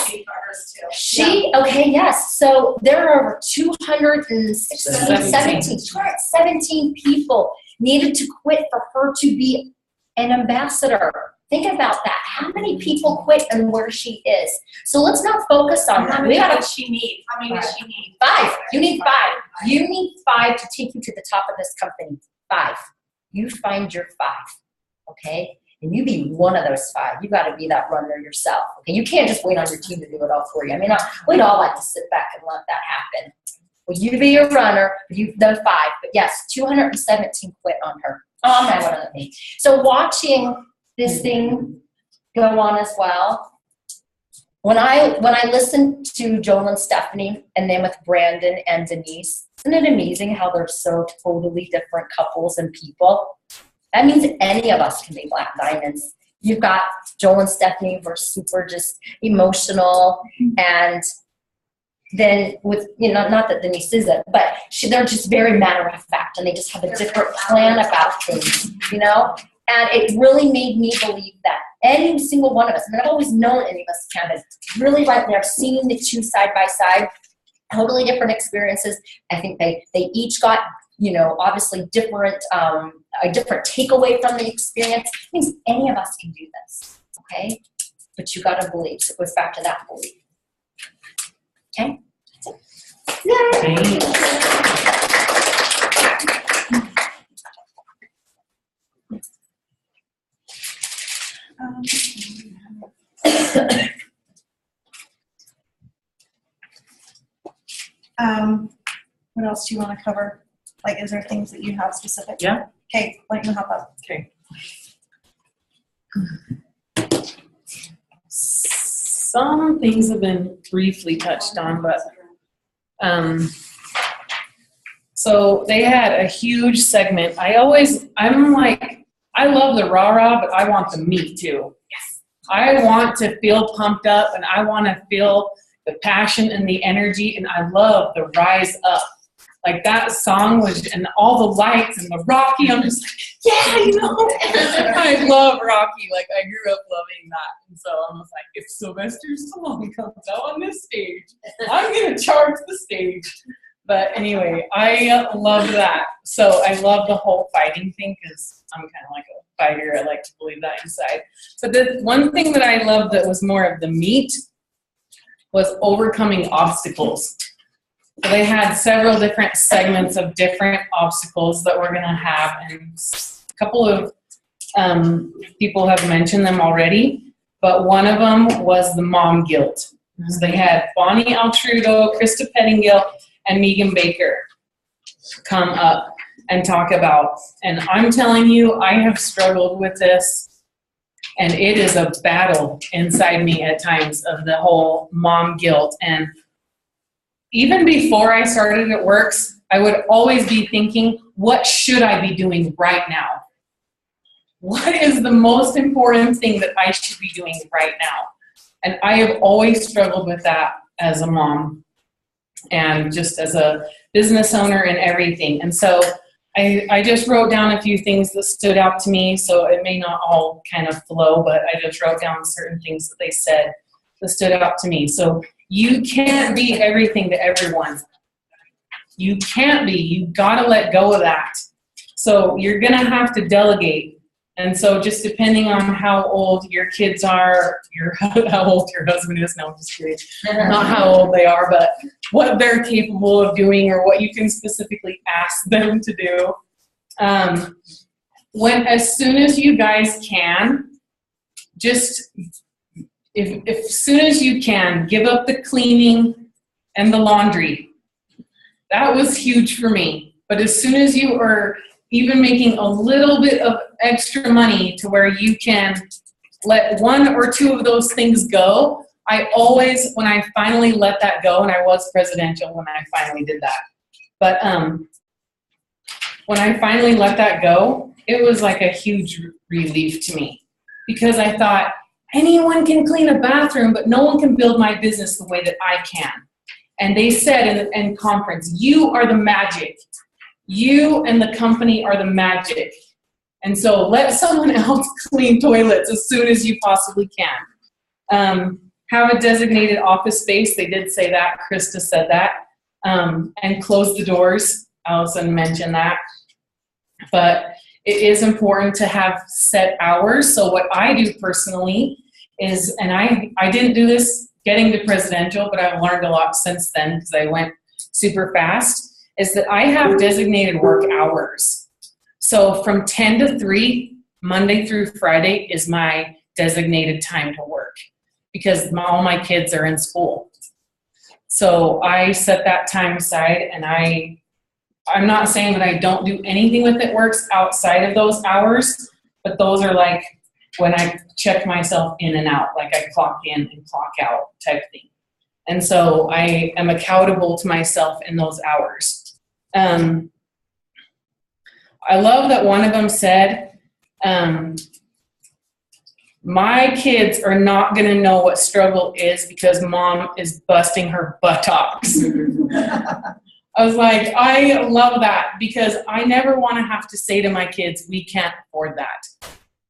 she got hers too. So there are over 217 people needed to quit for her to be an ambassador. Think about that. How many people quit and where she is? So let's not focus on that. How many does she need? 5. You need 5. You need 5 to take you to the top of this company. 5. You find your 5. Okay? And you be one of those 5. You got to be that runner yourself. Okay? You can't just wait on your team to do it all for you. I mean, we'd all like to sit back and let that happen. Well, you be a runner, you've done 5. But yes, 217 quit on her. Oh, my, what other thing? So watching this thing go on as well. When I listened to Joel and Stephanie, and then with Brandon and Denise, isn't it amazing how they're so totally different couples and people? That means any of us can be Black Diamonds. You've got Joel and Stephanie who are super just emotional, and then with, you know, not that Denise isn't, but they're just very matter of fact, and they just have a different plan about things, you know? And it really made me believe that any single one of us, I mean, I've always known any of us can, but really right there, seeing the two side by side, totally different experiences. I think they each got, you know, obviously different, a different takeaway from the experience. It means any of us can do this, okay? But you got to believe. So it goes back to that belief. Okay? What else do you want to cover? Like, is there things that you have specific? Yeah. Okay, why don't you hop up? Okay. Some things have been briefly touched on, but So they had a huge segment. I'm like, I love the rah-rah, but I want the meat too. Yes. I want to feel pumped up, and I want to feel the passion and the energy, and I love the rise up. Like that song was, and all the lights and the Rocky, I'm just like, yeah, you know. I love Rocky. Like I grew up loving that. And so I was like, if Sylvester Stallone comes out on this stage, I'm going to charge the stage. But anyway, I love that. So I love the whole fighting thing because I'm kind of like a fighter. I like to believe that inside. But the one thing that I loved that was more of the meat was overcoming obstacles. So they had several different segments of different obstacles that we're going to have, and a couple of people have mentioned them already, but one of them was the mom guilt. So they had Bonnie Altrudo, Krista Pettingill, and Megan Baker come up and talk about, and I'm telling you, I have struggled with this, and it is a battle inside me at times of the whole mom guilt. And even before I started at Works, I would always be thinking, what should I be doing right now? What is the most important thing that I should be doing right now? And I have always struggled with that as a mom and just as a business owner and everything. And so I just wrote down a few things that stood out to me, so it may not all kind of flow, but I just wrote down certain things that they said that stood out to me. So you can't be everything to everyone. You can't be. You gotta let go of that. So you're gonna have to delegate. And so just depending on how old your kids are, how old your husband is, no, I'm just kidding. Not how old they are, but what they're capable of doing or what you can specifically ask them to do. As soon as you guys can, just if soon as you can, give up the cleaning and the laundry. That was huge for me. But as soon as you are even making a little bit of extra money to where you can let one or two of those things go, I always, when I finally let that go, and I was presidential when I finally did that, but when I finally let that go, it was like a huge relief to me, because I thought, anyone can clean a bathroom, but no one can build my business the way that I can. And they said in conference, you are the magic. You and the company are the magic. And so let someone else clean toilets as soon as you possibly can. Have a designated office space. They did say that. Krista said that. And close the doors. Allison mentioned that. But it is important to have set hours. So what I do personally is, and I didn't do this getting to presidential, but I've learned a lot since then because I went super fast, is that I have designated work hours. So from 10 to 3, Monday through Friday is my designated time to work because all my kids are in school. So I set that time aside, and I'm not saying that I don't do anything with It Works outside of those hours, but those are like when I check myself in and out, like I clock in and clock out type thing. And so I am accountable to myself in those hours. I love that one of them said, my kids are not going to know what struggle is because mom is busting her buttocks. I was like, I love that, because I never want to have to say to my kids, we can't afford that.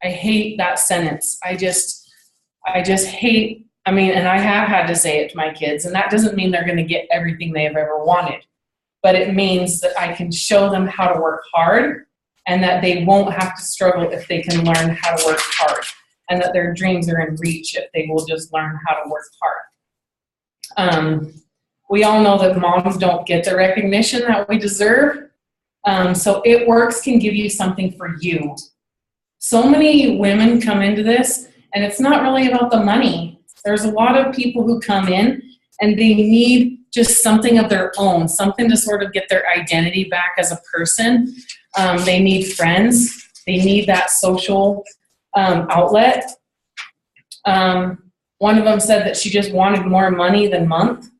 I hate that sentence. I just hate, and I have had to say it to my kids, and that doesn't mean they're going to get everything they've ever wanted, but it means that I can show them how to work hard and that they won't have to struggle if they can learn how to work hard, and that their dreams are in reach if they will just learn how to work hard. We all know that moms don't get the recognition that we deserve. So It Works can give you something for you. So many women come into this, and it's not really about the money. There's a lot of people who come in and they need just something of their own, something to sort of get their identity back as a person. They need friends. They need that social outlet. One of them said that she just wanted more money than month.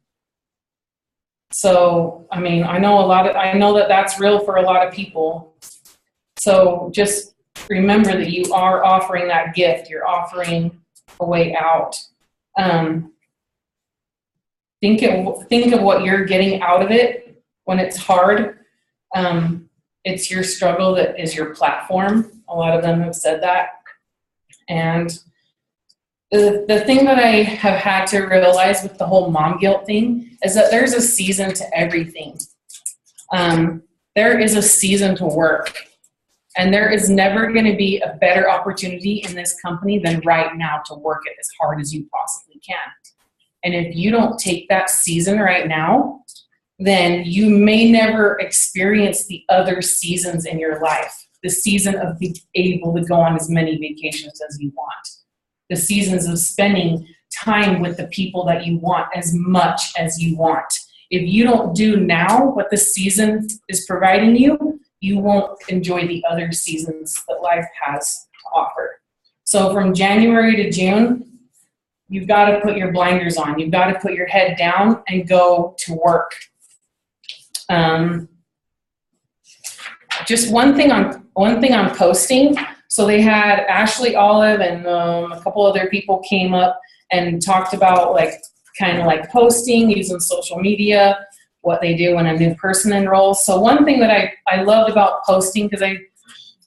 So, I mean, I know that that's real for a lot of people. So just remember that you are offering that gift. You're offering a way out. Think of what you're getting out of it when it's hard. It's your struggle that is your platform. A lot of them have said that. And the thing that I have had to realize with the whole mom guilt thing is that there's a season to everything. There is a season to work. And there is never going to be a better opportunity in this company than right now to work it as hard as you possibly can. And if you don't take that season right now, then you may never experience the other seasons in your life. The season of being able to go on as many vacations as you want. The seasons of spending time with the people that you want as much as you want. If you don't do now what the season is providing you, you won't enjoy the other seasons that life has to offer. So from January to June, you've got to put your blinders on. You've got to put your head down and go to work. Just one thing on posting. So they had Ashley Olive and a couple other people came up and talked about kind of posting, using social media, what they do when a new person enrolls. So one thing that I loved about posting, because I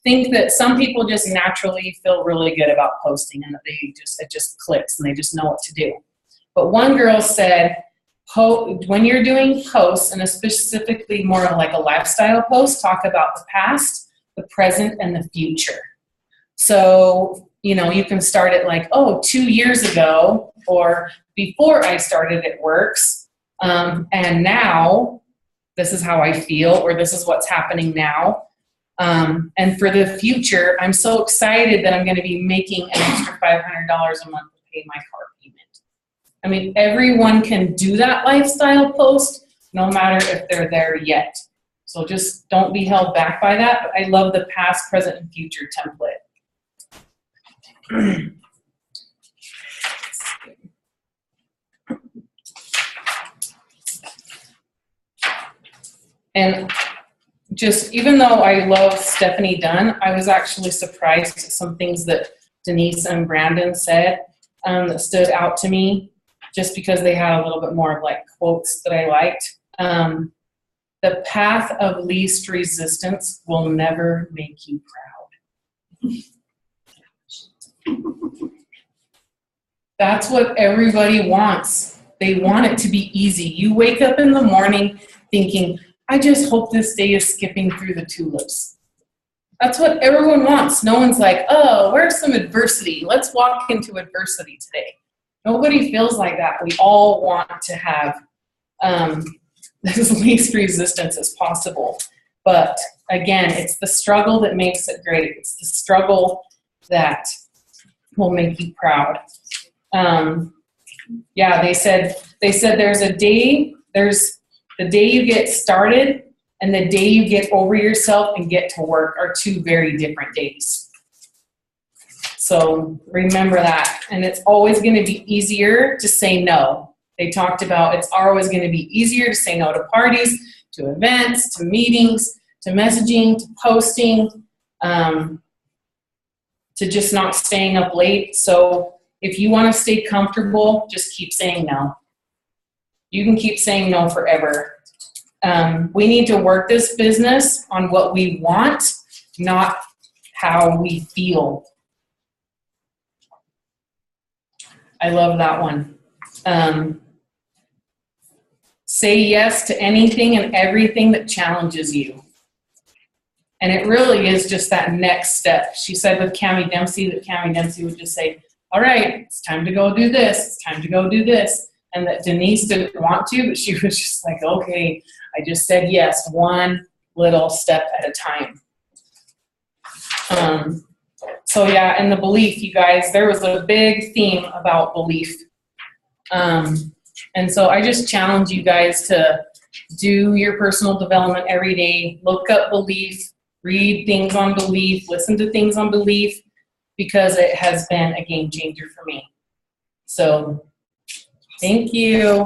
think that some people just naturally feel really good about posting and that it just clicks and they just know what to do. But one girl said, when you're doing posts, and specifically more like a lifestyle post, talk about the past, the present, and the future. So, you can start it 2 years ago, or before I started It Works, and now this is how I feel, or this is what's happening now. And for the future, I'm so excited that I'm going to be making an extra $500 a month to pay my car payment. I mean, everyone can do that lifestyle post, no matter if they're there yet. So just don't be held back by that. But I love the past, present, and future template. And just, even though I love Stephanie Dunn, I was actually surprised at some things that Denise and Brandon said that stood out to me, just because they had a little bit more of quotes that I liked. The path of least resistance will never make you proud. That's what everybody wants. They want it to be easy. You wake up in the morning thinking, I just hope this day is skipping through the tulips. That's what everyone wants. No one's like, oh, where's some adversity? Let's walk into adversity today. Nobody feels like that. We all want to have as least resistance as possible. But again, it's the struggle that makes it great. It's the struggle that will make you proud. Yeah, they said there's the day you get started and the day you get over yourself and get to work are two very different days. So remember that. And it's always going to be easier to say no. They talked about it's always going to be easier to say no to parties, to events, to meetings, to messaging, to posting, to just not staying up late. So if you want to stay comfortable, just keep saying no. You can keep saying no forever. We need to work this business on what we want, not how we feel. I love that one. Say yes to anything and everything that challenges you. And it really is just that next step. She said with Cami Dempsey that Cami Dempsey would just say, all right, it's time to go do this. It's time to go do this. And that Denise didn't want to, but she was just like, okay, I just said yes, one little step at a time. So yeah, and the belief, you guys, there was a big theme about belief. And so I just challenge you guys to do your personal development every day. Look up belief, read things on belief, listen to things on belief, because it has been a game changer for me. So thank you.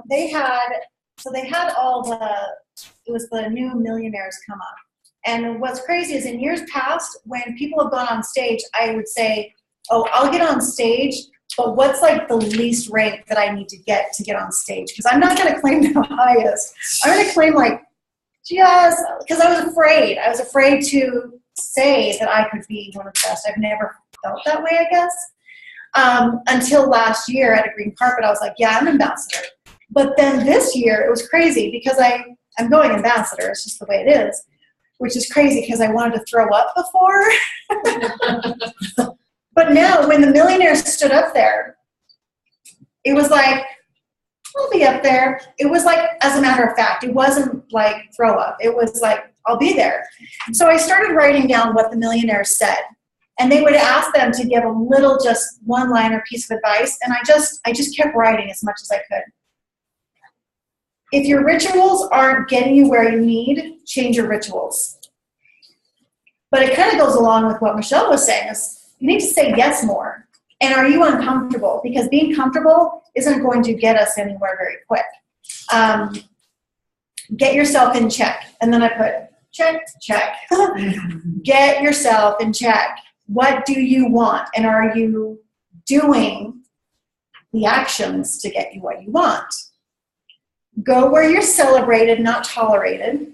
they had all it was the new millionaires come up. And what's crazy is in years past, when people have gone on stage, I would say, oh, I'll get on stage, but what's like the least rank that I need to get on stage? Because I'm not going to claim the highest. I'm going to claim like just, because I was afraid. I was afraid to say that I could be one of the best. I've never felt that way, I guess. Until last year at a green carpet, I was like, yeah, I'm ambassador. But then this year, it was crazy because I'm going ambassador. It's just the way it is, which is crazy because I wanted to throw up before. But now, when the millionaires stood up there, it was like, I'll be up there. It was like, as a matter of fact, it wasn't like throw up. It was like, I'll be there. So I started writing down what the millionaires said. And they would ask them to give a little, just one-liner piece of advice. And I just kept writing as much as I could. If your rituals aren't getting you where you need, change your rituals. But it kind of goes along with what Michelle was saying, is you need to say yes more. And are you uncomfortable? Because being comfortable isn't going to get us anywhere very quick. Get yourself in check. And then I put check, check. Get yourself in check. What do you want? And are you doing the actions to get you what you want? Go where you're celebrated, not tolerated.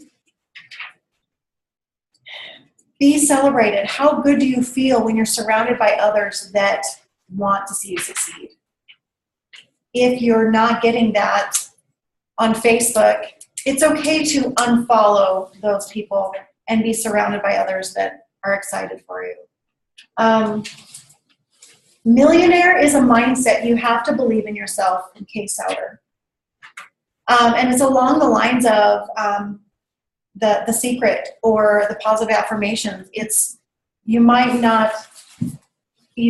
Be celebrated. How good do you feel when you're surrounded by others that want to see you succeed? If you're not getting that on Facebook, it's okay to unfollow those people and be surrounded by others that are excited for you. Millionaire is a mindset. You have to believe in yourself in Kay Souter. And it's along the lines of the secret or the positive affirmations. You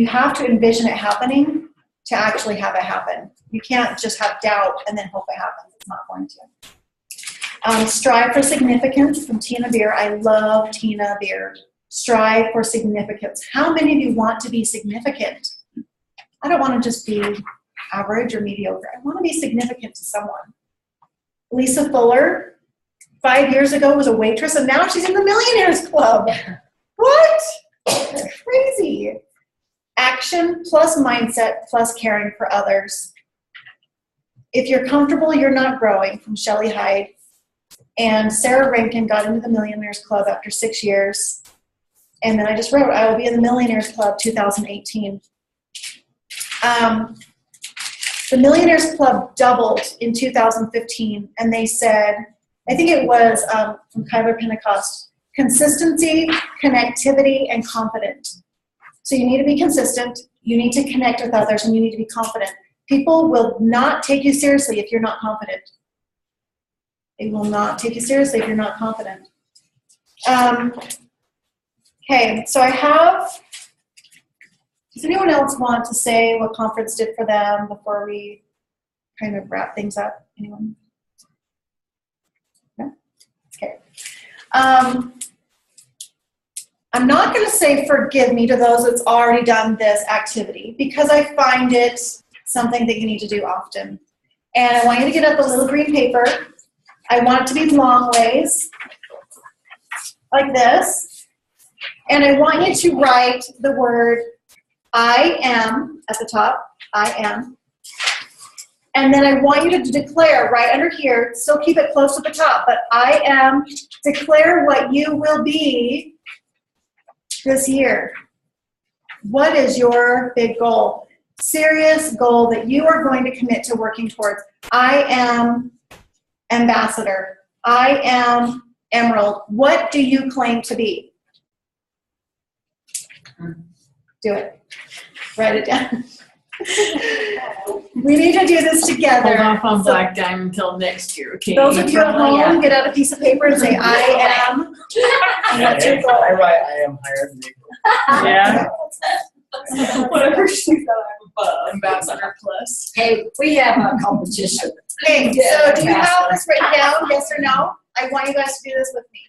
have to envision it happening to actually have it happen. You can't just have doubt and then hope it happens. It's not going to. Strive for significance from Tina Beer. I love Tina Beer. Strive for significance. How many of you want to be significant? I don't want to just be average or mediocre. I want to be significant to someone. Lisa Fuller, 5 years ago, was a waitress, and now she's in the Millionaires Club. What? Crazy. Action plus mindset plus caring for others. If you're comfortable, you're not growing, from Shelley Hyde. And Sarah Rankin got into the Millionaires Club after 6 years. And then I just wrote, I will be in the Millionaires Club 2018. The Millionaires Club doubled in 2015, and they said, I think it was from Kyler Pentecost, consistency, connectivity, and confident. So you need to be consistent, you need to connect with others, and you need to be confident. People will not take you seriously if you're not confident. They will not take you seriously if you're not confident. Okay, so does anyone else want to say what conference did for them before we kind of wrap things up? Anyone? No? Okay. I'm not going to say forgive me to those that's already done this activity, because I find it something that you need to do often. And I want you to get up a little green paper. I want it to be long ways, like this. And I want you to write the word I am at the top, I am. And then I want you to declare right under here, still keep it close to the top, but I am, declare what you will be this year. What is your big goal? Serious goal that you are going to commit to working towards. I am ambassador. I am emerald. What do you claim to be? Do it. Write it down. We need to do this together. Hold off on Black Diamond until next year, okay? Those of you at home, get out a piece of paper and say, I am. And what's your goal? I write, I am higher than you. Yeah. Whatever she said, I'm ambassador plus. Hey, we have a competition. Okay, so do you have this written down, yes or no? I want you guys to do this with me.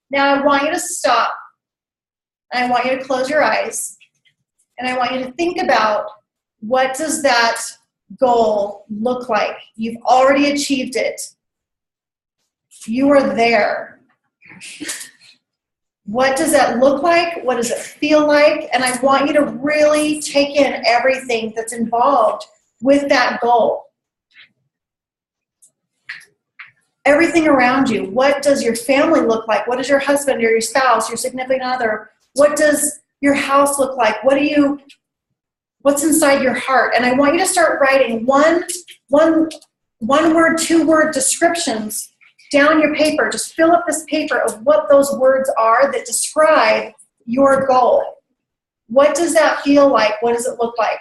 Now I want you to stop. And I want you to close your eyes. And I want you to think about, what does that goal look like? You've already achieved it. You are there. What does that look like? What does it feel like? And I want you to really take in everything that's involved with that goal. Everything around you. What does your family look like? What does your husband or your spouse, your significant other, what does your house look like? What's inside your heart? And I want you to start writing one word, 2-word descriptions down your paper. Just fill up this paper of what those words are that describe your goal. What does that feel like? What does it look like?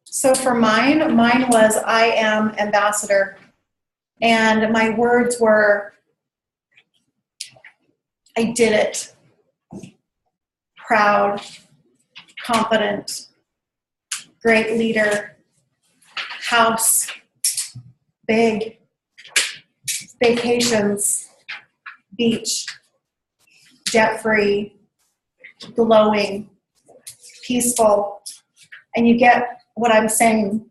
So for mine was I am ambassador. And my words were, I did it. Proud, confident, great leader, house, big, vacations, beach, debt-free, glowing, peaceful. And you get what I'm saying.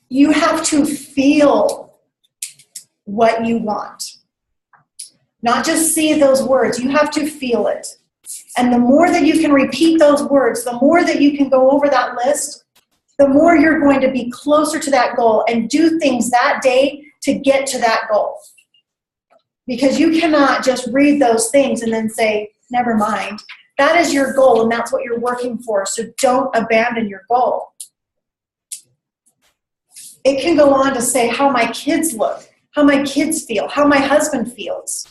You have to feel what you want. Not just see those words, you have to feel it. And the more that you can repeat those words, the more that you can go over that list, the more you're going to be closer to that goal and do things that day to get to that goal. Because you cannot just read those things and then say, never mind. That is your goal and that's what you're working for, so don't abandon your goal. It can go on to say how my kids look, how my kids feel, how my husband feels.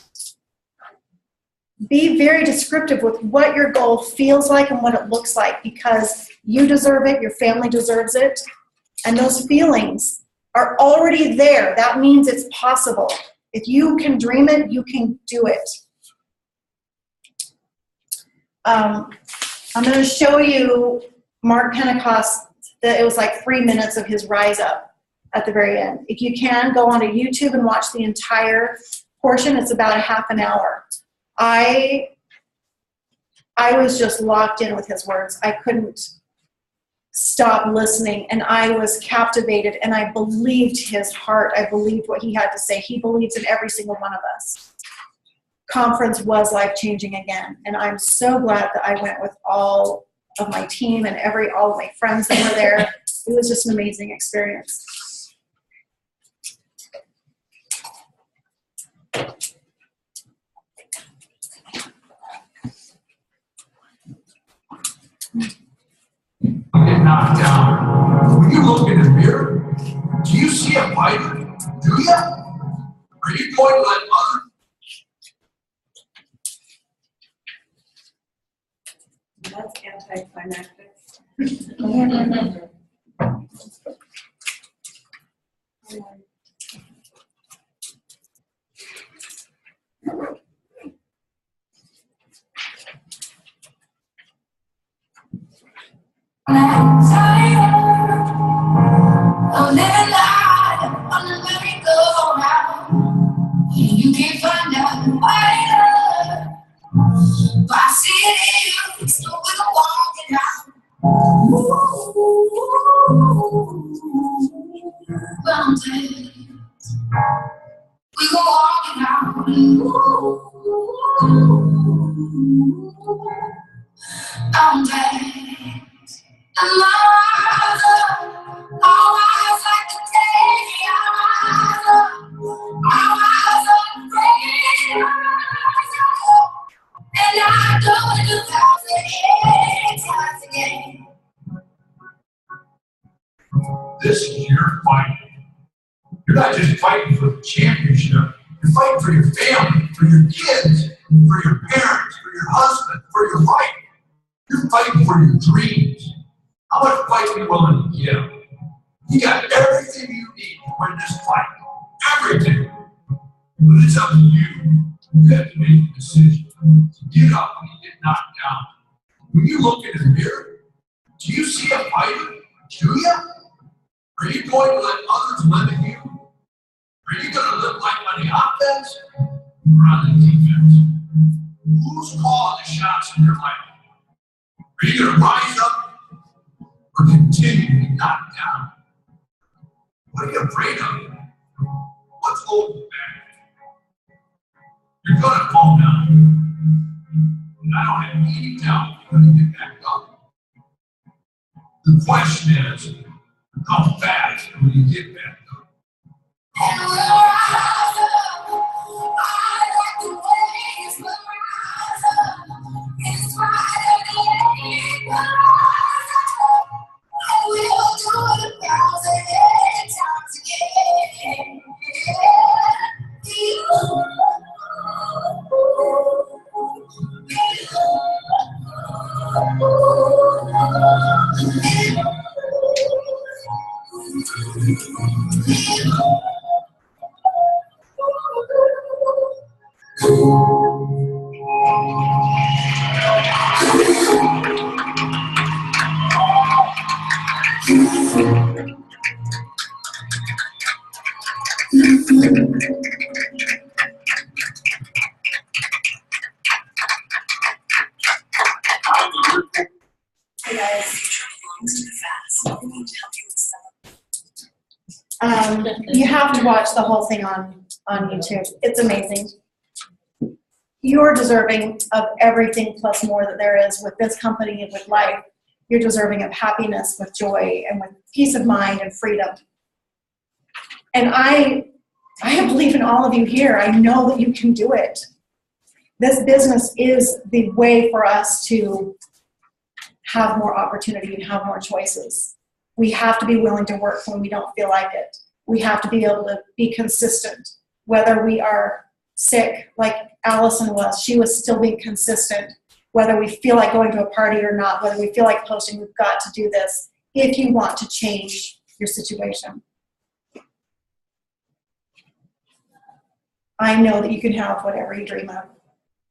Be very descriptive with what your goal feels like and what it looks like, because you deserve it, your family deserves it, and those feelings are already there. That means it's possible. If you can dream it, you can do it. I'm going to show you Mark Pentecost. It was like 3 minutes of his rise up at the very end. If you can, go onto YouTube and watch the entire portion. It's about a half an hour. I was just locked in with his words. I couldn't stop listening, and I was captivated, and I believed his heart. I believed what he had to say. He believes in every single one of us. Conference was life-changing again, and I'm so glad that I went with all of my team and all of my friends that were there. It was just an amazing experience. Get knocked down. When you look in the mirror, do you see a fighter? Do you? Are you going to let others? That's anticlimactic. I'm tired of living life on the merry-go-round. You can't find out why love. I see it in you, so we're walking out. Mountains, we go walking out. Mountains, and my eyes up, our eyes like the day, our eyes up, our eyes up, this is your fight. You're not just fighting for the championship, you're fighting for your family, for your kids, for your parents, for your husband, for your wife. You're fighting for your dreams. How much fight are you willing to give? You got everything you need to win this fight. Everything. But it's up to you. You have to make a decision to get up when you get knocked down. When you look in the mirror, do you see a fighter? Do you? Are you going to let others limit you? Are you going to live life on the offense or on the defense? Who's calling the shots in your life? Are you going to rise up or continue to be knocked down? What are you afraid of? What's holding you back? You're going to fall down. And I don't have any doubt you're going to get back up. The question is, how fast will you get back up? And we'll rise up. I like the waves will rise up. In spite of the ache, we'll rise up. And we'll do it 1,000 times again. Hey guys. You have to watch the whole thing on YouTube. It's amazing. You're deserving of everything plus more that there is with this company and with life. You're deserving of happiness, with joy, and with peace of mind and freedom. And I believe in all of you here. I know that you can do it. This business is the way for us to have more opportunity and have more choices. We have to be willing to work when we don't feel like it. We have to be able to be consistent. Whether we are sick, like Allison was, she was still being consistent. Whether we feel like going to a party or not, whether we feel like posting, we've got to do this if you want to change your situation. I know that you can have whatever you dream of.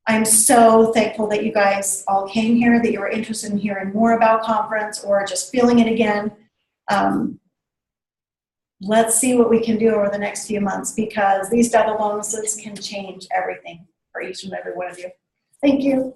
I'm so thankful that you guys all came here, that you were interested in hearing more about conference or just feeling it again. Let's see what we can do over the next few months, because these double bonuses can change everything for each and every one of you. Thank you.